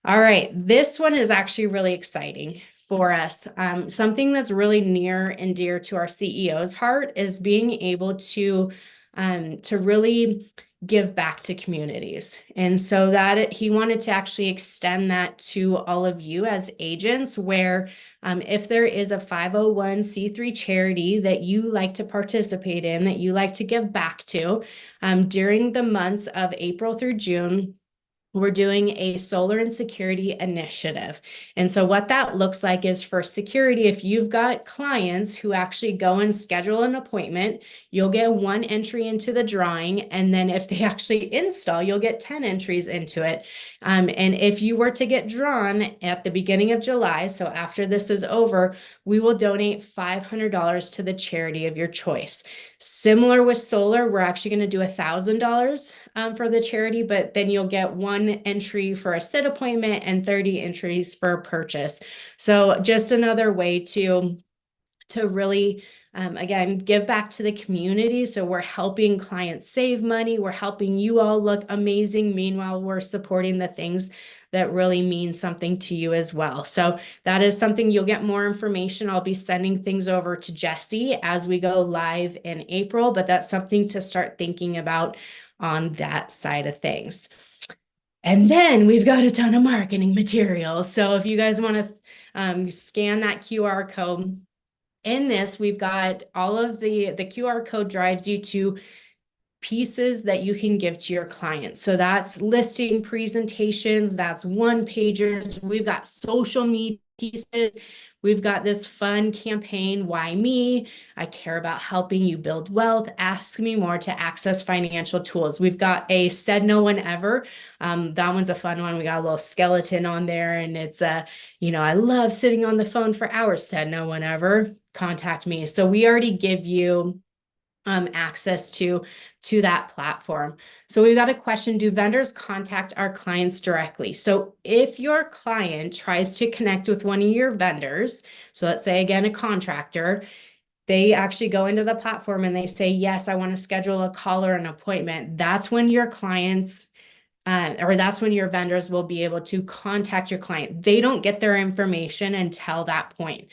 All right, this one is actually really exciting for us. Something that's really near and dear to our CEO's heart is being able to really give back to communities. And so that he wanted to actually extend that to all of you as agents, where if there is a 501c3 charity that you like to participate in, that you like to give back to, during the months of April through June, we're doing a solar and security initiative. And so what that looks like is for security, if you've got clients who actually go and schedule an appointment, you'll get 1 entry into the drawing. And then if they actually install, you'll get 10 entries into it. And if you were to get drawn at the beginning of July, so after this is over, we will donate $500 to the charity of your choice. Similar with solar, we're actually going to do $1,000 for the charity, but then you'll get 1 entry for a sit appointment and 30 entries for a purchase. So just another way to really, again, give back to the community. So we're helping clients save money. We're helping you all look amazing. Meanwhile, we're supporting the things that really mean something to you as well. So that is something you'll get more information. I'll be sending things over to Jesse as we go live in April, but that's something to start thinking about on that side of things. And then we've got a ton of marketing materials. So if you guys want to scan that QR code, in this, we've got all of the QR code drives you to pieces that you can give to your clients. So that's listing presentations, that's one pagers. We've got social media pieces. We've got this fun campaign, Why Me? I care about helping you build wealth. Ask me more to access financial tools. We've got a Said No One Ever. That one's a fun one. We got a little skeleton on there, and it's I love sitting on the phone for hours. Said no one ever. Contact me. So we already give you access to that platform. So we've got a question: do vendors contact our clients directly? So if your client tries to connect with one of your vendors, so let's say again a contractor, they actually go into the platform and they say, yes, I want to schedule a call or an appointment. That's when your clients or that's when your vendors will be able to contact your client. They don't get their information until that point.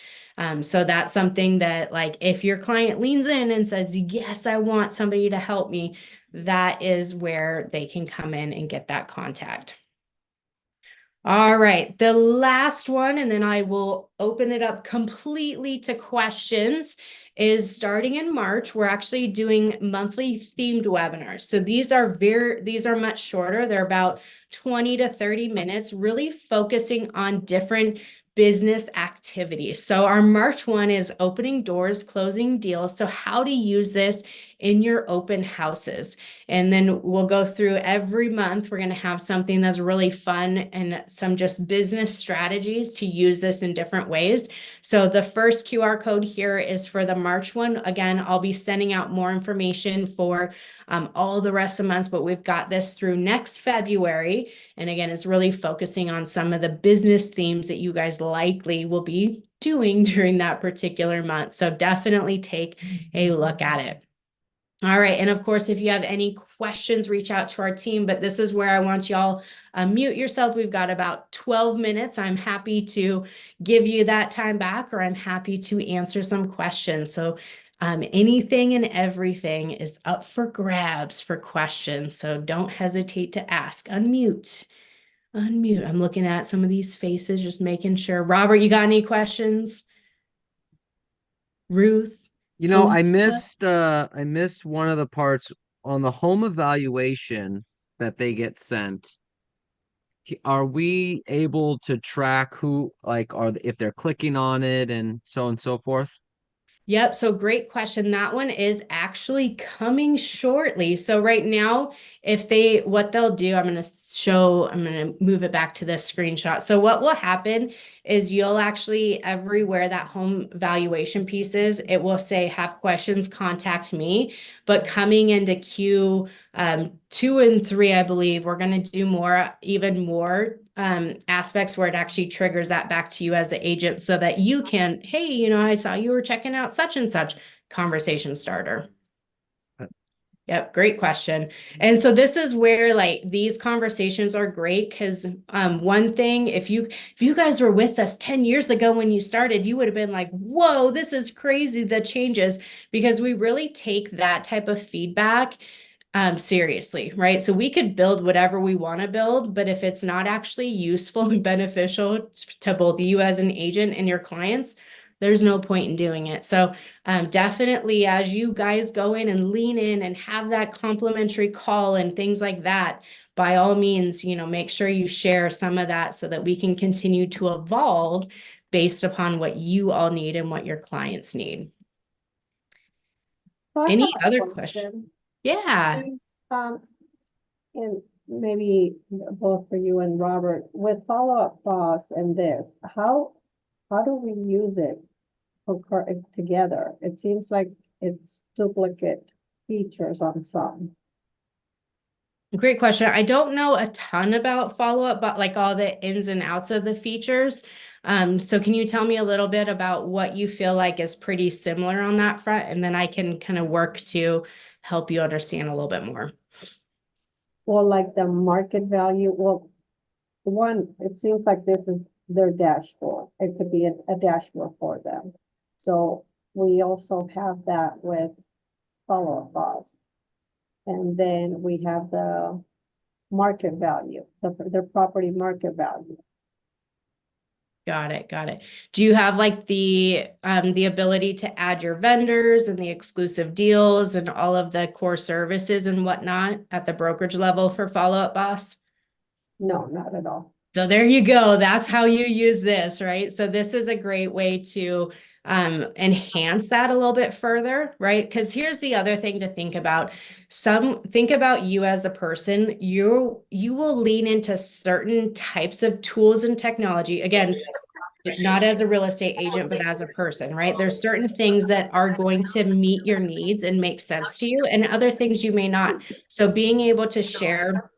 So that's something that, like, if your client leans in and says, yes, I want somebody to help me, that is where they can come in and get that contact. All right, the last one, and then I will open it up completely to questions, is starting in March. We're actually doing monthly themed webinars. So these are much shorter. They're about 20 to 30 minutes, really focusing on different business activities. So our March one is opening doors, closing deals. So how to use this in your open houses. And then we'll go through every month. We're going to have something that's really fun and some just business strategies to use this in different ways. So the first QR code here is for the March one. Again, I'll be sending out more information for all the rest of the months, but we've got this through next February. And again, it's really focusing on some of the business themes that you guys likely will be doing during that particular month. So definitely take a look at it. All right. And of course, if you have any questions, reach out to our team. But this is where I want y'all mute yourself. We've got about 12 minutes. I'm happy to give you that time back, or I'm happy to answer some questions. So anything and everything is up for grabs for questions. So don't hesitate to ask. Unmute. Unmute. I'm looking at some of these faces, just making sure. Robert, you got any questions? Ruth? I missed one of the parts on the home evaluation that they get sent. Are we able to track who, like, if they're clicking on it and so forth? Yep. So great question. That one is actually coming shortly. So right now, what they'll do, I'm going to move it back to this screenshot. So what will happen is you'll actually, everywhere that home valuation piece is, it will say, have questions, contact me. But coming into Q 2 and 3, I believe we're going to do even more aspects where it actually triggers that back to you as the agent, so that you can, hey, I saw you were checking out such and such, conversation starter. Yep, great question. And so this is where, like, these conversations are great, because one thing, if you guys were with us 10 years ago when you started, you would have been like, whoa, this is crazy, the changes, because we really take that type of feedback seriously, right? So we could build whatever we want to build, but if it's not actually useful and beneficial to both you as an agent and your clients, there's no point in doing it. So definitely, as you guys go in and lean in and have that complimentary call and things like that, by all means, make sure you share some of that so that we can continue to evolve based upon what you all need and what your clients need. So I Any have a other question. questions? Yeah. And maybe both for you and Robert, with follow-up boss and this, how do we use it together? It seems like it's duplicate features on some. Great question. I don't know a ton about follow-up, but like all the ins and outs of the features. So can you tell me a little bit about what you feel like is pretty similar on that front? And then I can kind of work to help you understand a little bit more. Well, like the market value, well, one, it seems like this is their dashboard. It could be a dashboard for them. So we also have that with follow-up boss. And then we have the market value, the property market value. Got it. Got it. Do you have like the ability to add your vendors and the exclusive deals and all of the core services and whatnot at the brokerage level for Follow-Up Boss? No, not at all. So there you go. That's how you use this, right? So this is a great way to enhance that a little bit further, right? Because here's the other thing to think about. Think about you as a person. You will lean into certain types of tools and technology. Again, not as a real estate agent, but as a person, right? There's certain things that are going to meet your needs and make sense to you, and other things you may not. So being able to share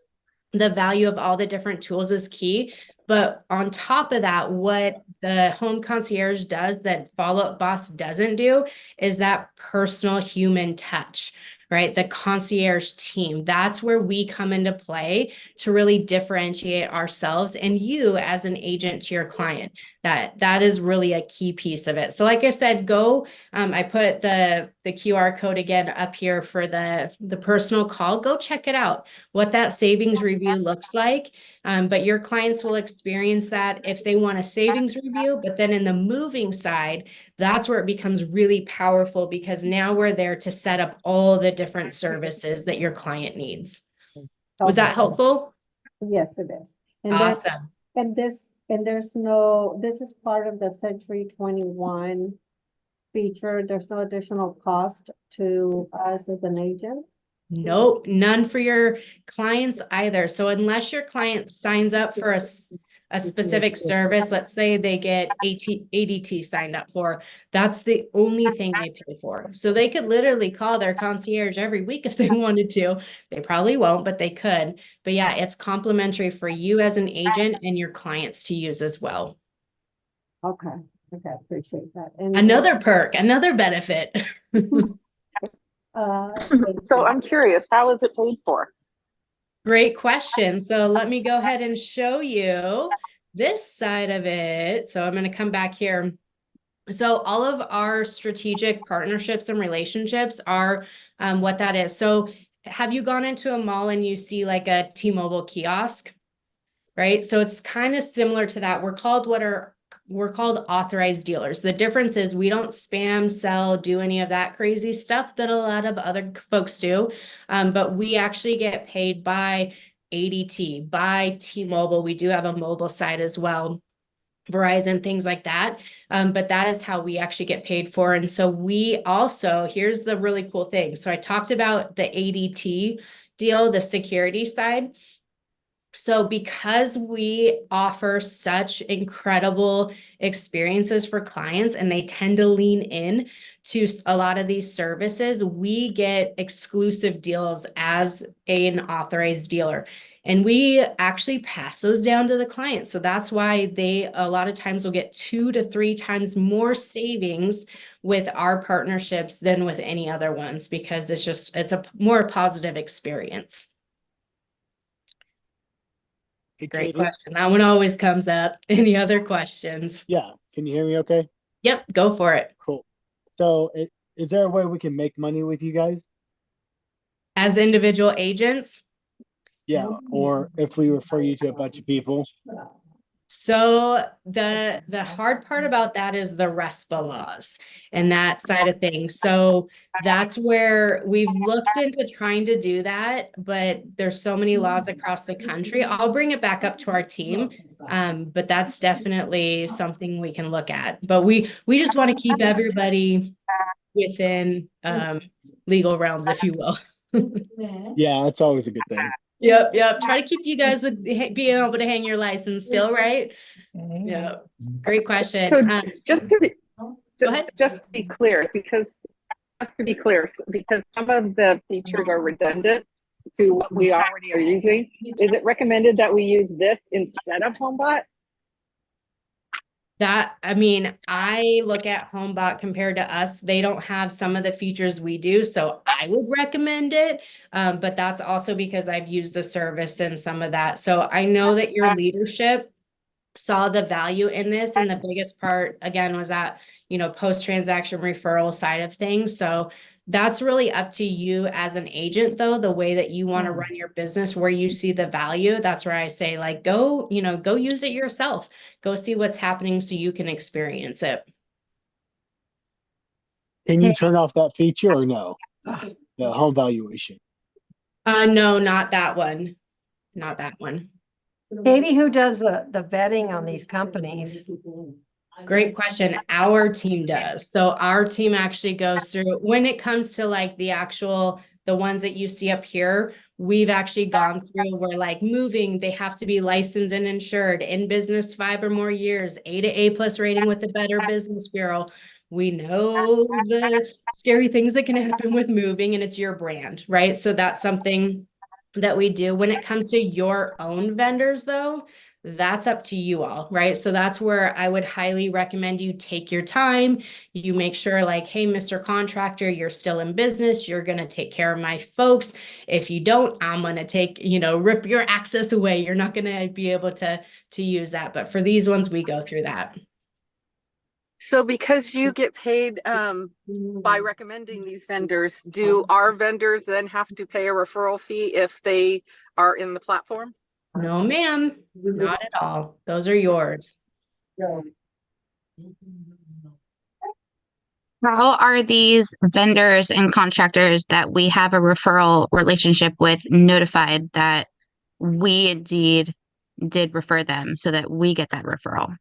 the value of all the different tools is key. But on top of that, what the home concierge does that Follow-Up Boss doesn't do is that personal human touch, right? The concierge team. That's where we come into play to really differentiate ourselves and you as an agent to your client. That is really a key piece of it. So like I said, I put the QR code again up here for the personal call. Go check it out, what that savings review looks like. But your clients will experience that if they want a savings review. But then in the moving side, that's where it becomes really powerful because now we're there to set up all the different services that your client needs. Was that helpful? Yes, it is. And awesome. this is part of the Century 21 feature. There's no additional cost to us as an agent. Nope, none for your clients either. So unless your client signs up for a specific service, let's say they get ADT signed up for, that's the only thing they pay for. So they could literally call their concierge every week if they wanted to. They probably won't, but they could. But yeah, it's complimentary for you as an agent and your clients to use as well. Okay, appreciate that. And another perk, another benefit. So I'm curious, how is it paid for? Great question. So let me go ahead and show you this side of it. So I'm going to come back here. So all of our strategic partnerships and relationships are what that is. So have you gone into a mall and you see like a T-Mobile kiosk, right? So it's kind of similar to that. We're called authorized dealers. The difference is we don't spam, sell, do any of that crazy stuff that a lot of other folks do. But we actually get paid by ADT, by T-Mobile. We do have a mobile side as well, Verizon, things like that. But that is how we actually get paid for. And so we also, here's the really cool thing. So I talked about the ADT deal, the security side. So because we offer such incredible experiences for clients and they tend to lean in to a lot of these services, we get exclusive deals as an authorized dealer. And we actually pass those down to the client. So that's why they a lot of times will get 2 to 3 times more savings with our partnerships than with any other ones, because it's a more positive experience. Hey, Great Katie. question. That one always comes up. Any other questions? Yeah, can you hear me okay? Yep, go for it. Cool. So is there a way we can make money with you guys? As individual agents? Yeah, or if we refer you to a bunch of people? So the hard part about that is the RESPA laws and that side of things. So that's where we've looked into trying to do that, but there's so many laws across the country. I'll bring it back up to our team. But that's definitely something we can look at. But we just want to keep everybody within legal realms, if you will. Yeah, that's always a good thing. Yep. Try to keep you guys with being able to hang your license still, right? Yeah. Great question. So just to be, Go ahead. just to be clear, because some of the features are redundant to what we already are using, is it recommended that we use this instead of HomeBot? I look at HomeBot compared to us. They don't have some of the features we do, so I would recommend it. But that's also because I've used the service and some of that. So I know that your leadership saw the value in this, and the biggest part again was that, post-transaction referral side of things. So that's really up to you as an agent, though, the way that you want to run your business, where you see the value. That's where I say, like, go use it yourself. Go see what's happening so you can experience it. Can you turn off that feature or no? The home valuation. No, not that one. Not that one. Katie, who does the vetting on these companies? Great question. Our team does. So our team actually goes through, when it comes to like the ones that you see up here, we've actually gone through where, like, moving, they have to be licensed and insured, in business 5 or more years, A to A+ rating with the Better Business Bureau. We know the scary things that can happen with moving, and it's your brand, right? So that's something that we do. When it comes to your own vendors, though, that's up to you all, right? So that's where I would highly recommend you take your time. You make sure, like, hey, Mr. Contractor, you're still in business. You're going to take care of my folks. If you don't, I'm going to rip your access away. You're not going to be able to use that. But for these ones, we go through that. So because you get paid by recommending these vendors, do our vendors then have to pay a referral fee if they are in the platform? No, ma'am, not at all. Those are yours. How are these vendors and contractors that we have a referral relationship with notified that we indeed did refer them so that we get that referral?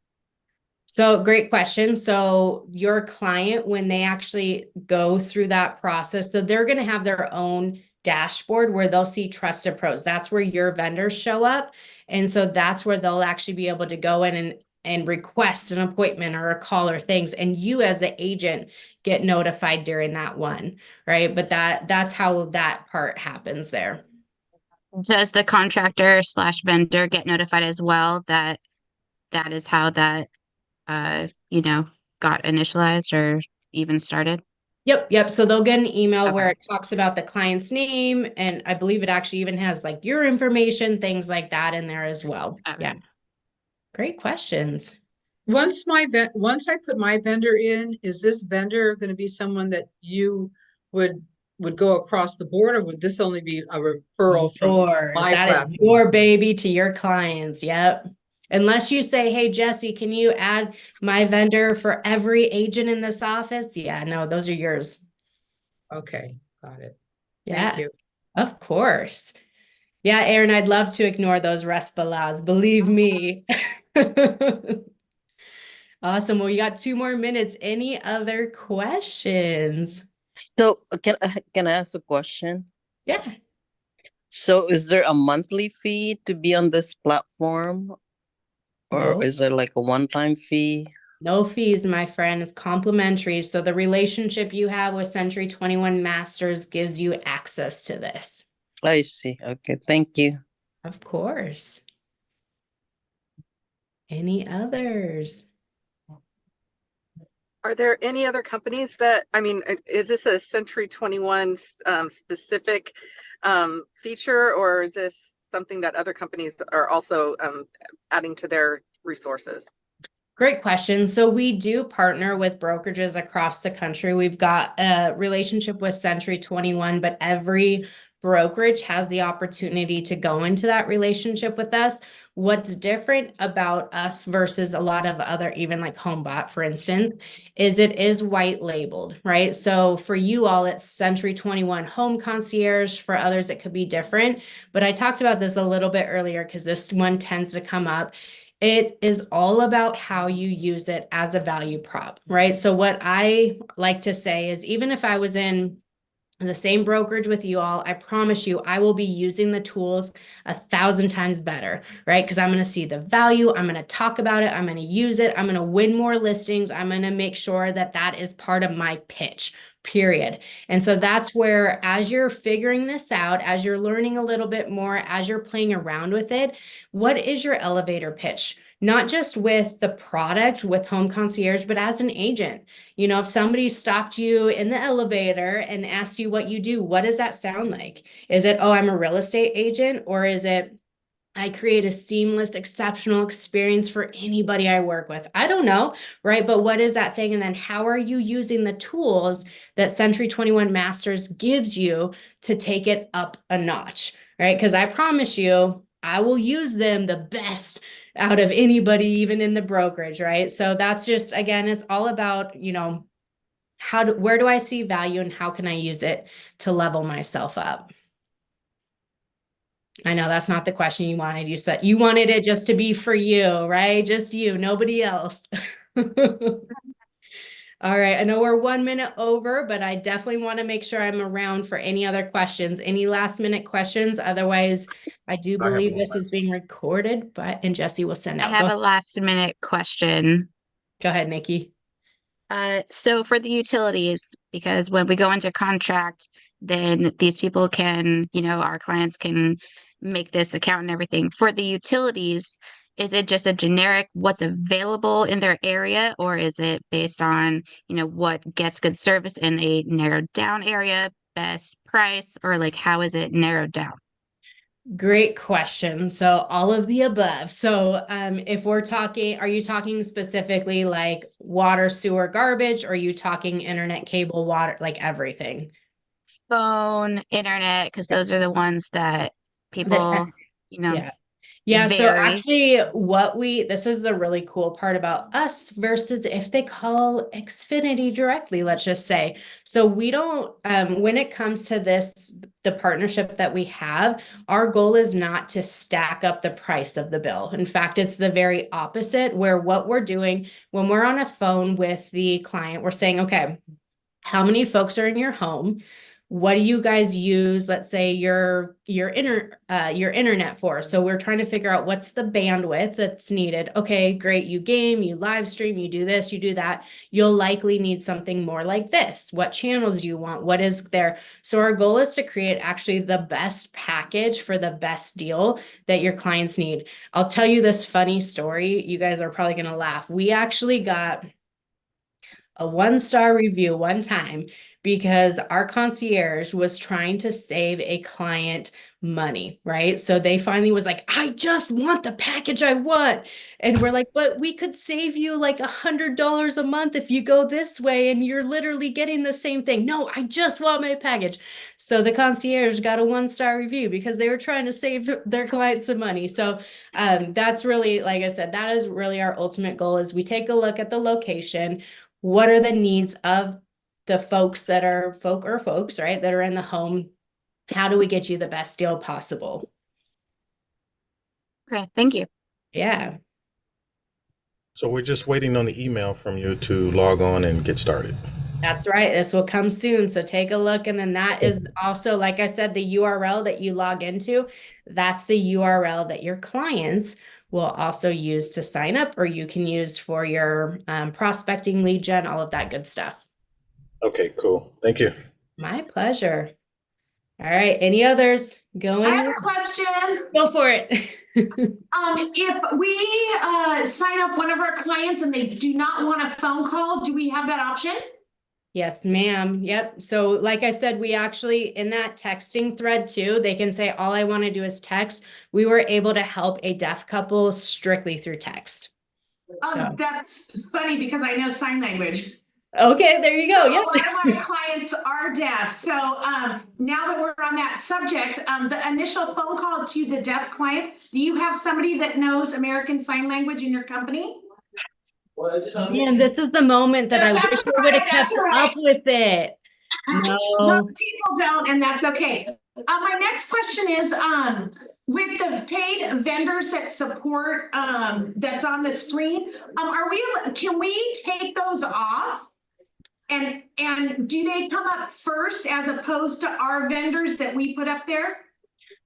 So great question. So your client, when they actually go through that process, so they're going to have their own dashboard where they'll see trusted pros. That's where your vendors show up. And so that's where they'll actually be able to go in and request an appointment or a call or things. And you as an agent get notified during that one, right? But that's how that part happens there. Does the contractor / vendor get notified as well that is how that got initialized or even started? Yep. So they'll get an email where it talks about the client's name, and I believe it actually even has like your information, things like that in there as well. Okay. Yeah. Great questions. Once I put my vendor in, is this vendor going to be someone that you would go across the board, or would this only be a referral from Yours. my That is platform? your baby to your clients. Yep. Unless you say, hey, Jesse, can you add my vendor for every agent in this office? Yeah, no, those are yours. Okay, got it. Yeah, Thank you. of course. Yeah, Aaron, I'd love to ignore those RESPA laws. Believe me. Awesome. Well, you got 2 more minutes. Any other questions? So can I ask a question? Yeah. So is there a monthly fee to be on this platform, or No. is there like a one-time fee? No fees, my friend. It's complimentary. So the relationship you have with Century 21 Masters gives you access to this. I see. Okay, thank you. Of course. Any others? Are there any other companies that, is this a Century 21 specific feature, or is this something that other companies are also adding to their resources? Great question. So we do partner with brokerages across the country. We've got a relationship with Century 21, but every brokerage has the opportunity to go into that relationship with us. What's different about us versus a lot of other, even like HomeBot, for instance, is it is white labeled, right? So for you all, it's Century 21 Home Concierge. For others, it could be different. But I talked about this a little bit earlier because this one tends to come up. It is all about how you use it as a value prop, right? So what I like to say is, even if I was in the same brokerage with you all, I promise you, I will be using the tools 1,000 times better, right? Because I'm going to see the value. I'm going to talk about it. I'm going to use it. I'm going to win more listings. I'm going to make sure that that is part of my pitch, period. And so that's where, as you're figuring this out, as you're learning a little bit more, as you're playing around with it, what is your elevator pitch? Not just with the product, with Home Concierge, but as an agent. You know, if somebody stopped you in the elevator and asked you what you do, what does that sound like? Is it, oh, I'm a real estate agent? Or is it, I create a seamless, exceptional experience for anybody I work with? I don't know, right? But what is that thing? And then how are you using the tools that Century 21 Masters gives you to take it up a notch, right? Because I promise you, I will use them the best out of anybody, even in the brokerage, right? So that's just, again, it's all about, you know, where do I see value and how can I use it to level myself up? I know that's not the question you wanted. You said you wanted it just to be for you, right? Just you, nobody else. All right. I know we're 1 minute over, but I definitely want to make sure I'm around for any other questions, any last minute questions. Otherwise, I do believe this is being recorded, and Jesse will send I out. have a last minute question. Go ahead, Nikki. So for the utilities, because when we go into contract, then these people can, you know, our clients can make this account and everything. For the utilities, is it just a generic what's available in their area, or is it based on, you know, what gets good service in a narrowed down area, best price, or like how is it narrowed down? Great question. So all of the above. So if we're talking, are you talking specifically like water, sewer, garbage, or are you talking internet, cable, water, like everything? Phone, internet, because those are the ones that people, you know, Yeah. Yeah, so vary. actually this is the really cool part about us versus if they call Xfinity directly, let's just say. So we don't, when it comes to this, the partnership that we have, our goal is not to stack up the price of the bill. In fact, it's the very opposite, where what we're doing when we're on a phone with the client, we're saying, okay, how many folks are in your home? What do you guys use, let's say your internet for? So we're trying to figure out what's the bandwidth that's needed. Okay, great. You game, you live stream, you do this, you do that. You'll likely need something more like this. What channels do you want? What is there? So our goal is to create actually the best package for the best deal that your clients need. I'll tell you this funny story. You guys are probably going to laugh. We actually got a 1-star review one time because our concierge was trying to save a client money, right? So they finally was like, I just want the package I want. And we're like, but we could save you like $100 a month if you go this way and you're literally getting the same thing. No, I just want my package. So the concierge got a 1-star review because they were trying to save their clients some money. So that's really, like I said, that is really our ultimate goal. Is we take a look at the location. What are the needs of the folks that are folks, right, that are in the home? How do we get you the best deal possible? Okay, thank you. Yeah, So we're just waiting on the email from you to log on and get started. that's right. This will come soon. So take a look. And then that is also, like I said, the URL that you log into, that's the URL that your clients will also use to sign up, or you can use for your prospecting, lead gen, all of that good stuff. Okay, cool. Thank you. My pleasure. All right. Any others going? I have a question. Go for it. If we sign up one of our clients and they do not want a phone call, do we have that option? Yes, ma'am. Yep. So like I said, we actually, in that texting thread too, they can say, all I want to do is text. We were able to help a deaf couple strictly through text. So That's funny because I know sign language. Okay, there you go. A Yep. lot of my clients are deaf. So now that we're on that subject, the initial phone call to the deaf clients, do you have somebody that knows American Sign Language in your company? Man, this is the moment that I wish That's I would have right, kept that's right. up with it. Most No. people don't, and that's okay. My next question is, with the paid vendors that support, that's on the screen, can we take those off? And do they come up first as opposed to our vendors that we put up there?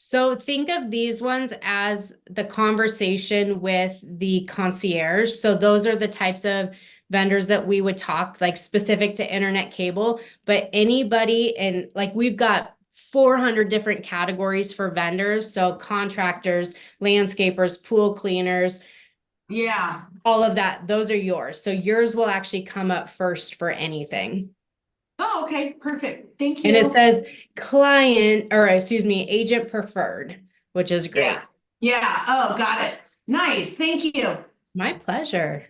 So think of these ones as the conversation with the concierge. So those are the types of vendors that we would talk like specific to internet cable, but anybody and like we've got 400 different categories for vendors. So contractors, landscapers, pool cleaners, Yeah. all of that. Those are yours. So yours will actually come up first for anything. Oh, okay, perfect. Thank you. And it says client, or excuse me, agent preferred, which is great. Yeah. Yeah. Oh, got it. Nice. Thank you. My pleasure.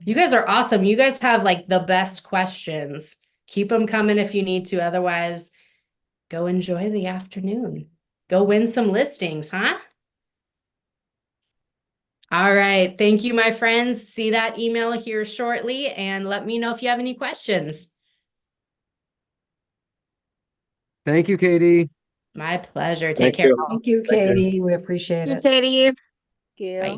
You guys are awesome. You guys have like the best questions. Keep them coming if you need to. Otherwise, go enjoy the afternoon. Go win some listings, huh? All right. Thank you, my friends. See that email here shortly and let me know if you have any questions. Thank you, Katie. My pleasure. Take Thank care. you. Thank you, Thank you. Katie. We appreciate it. Katie. Bye.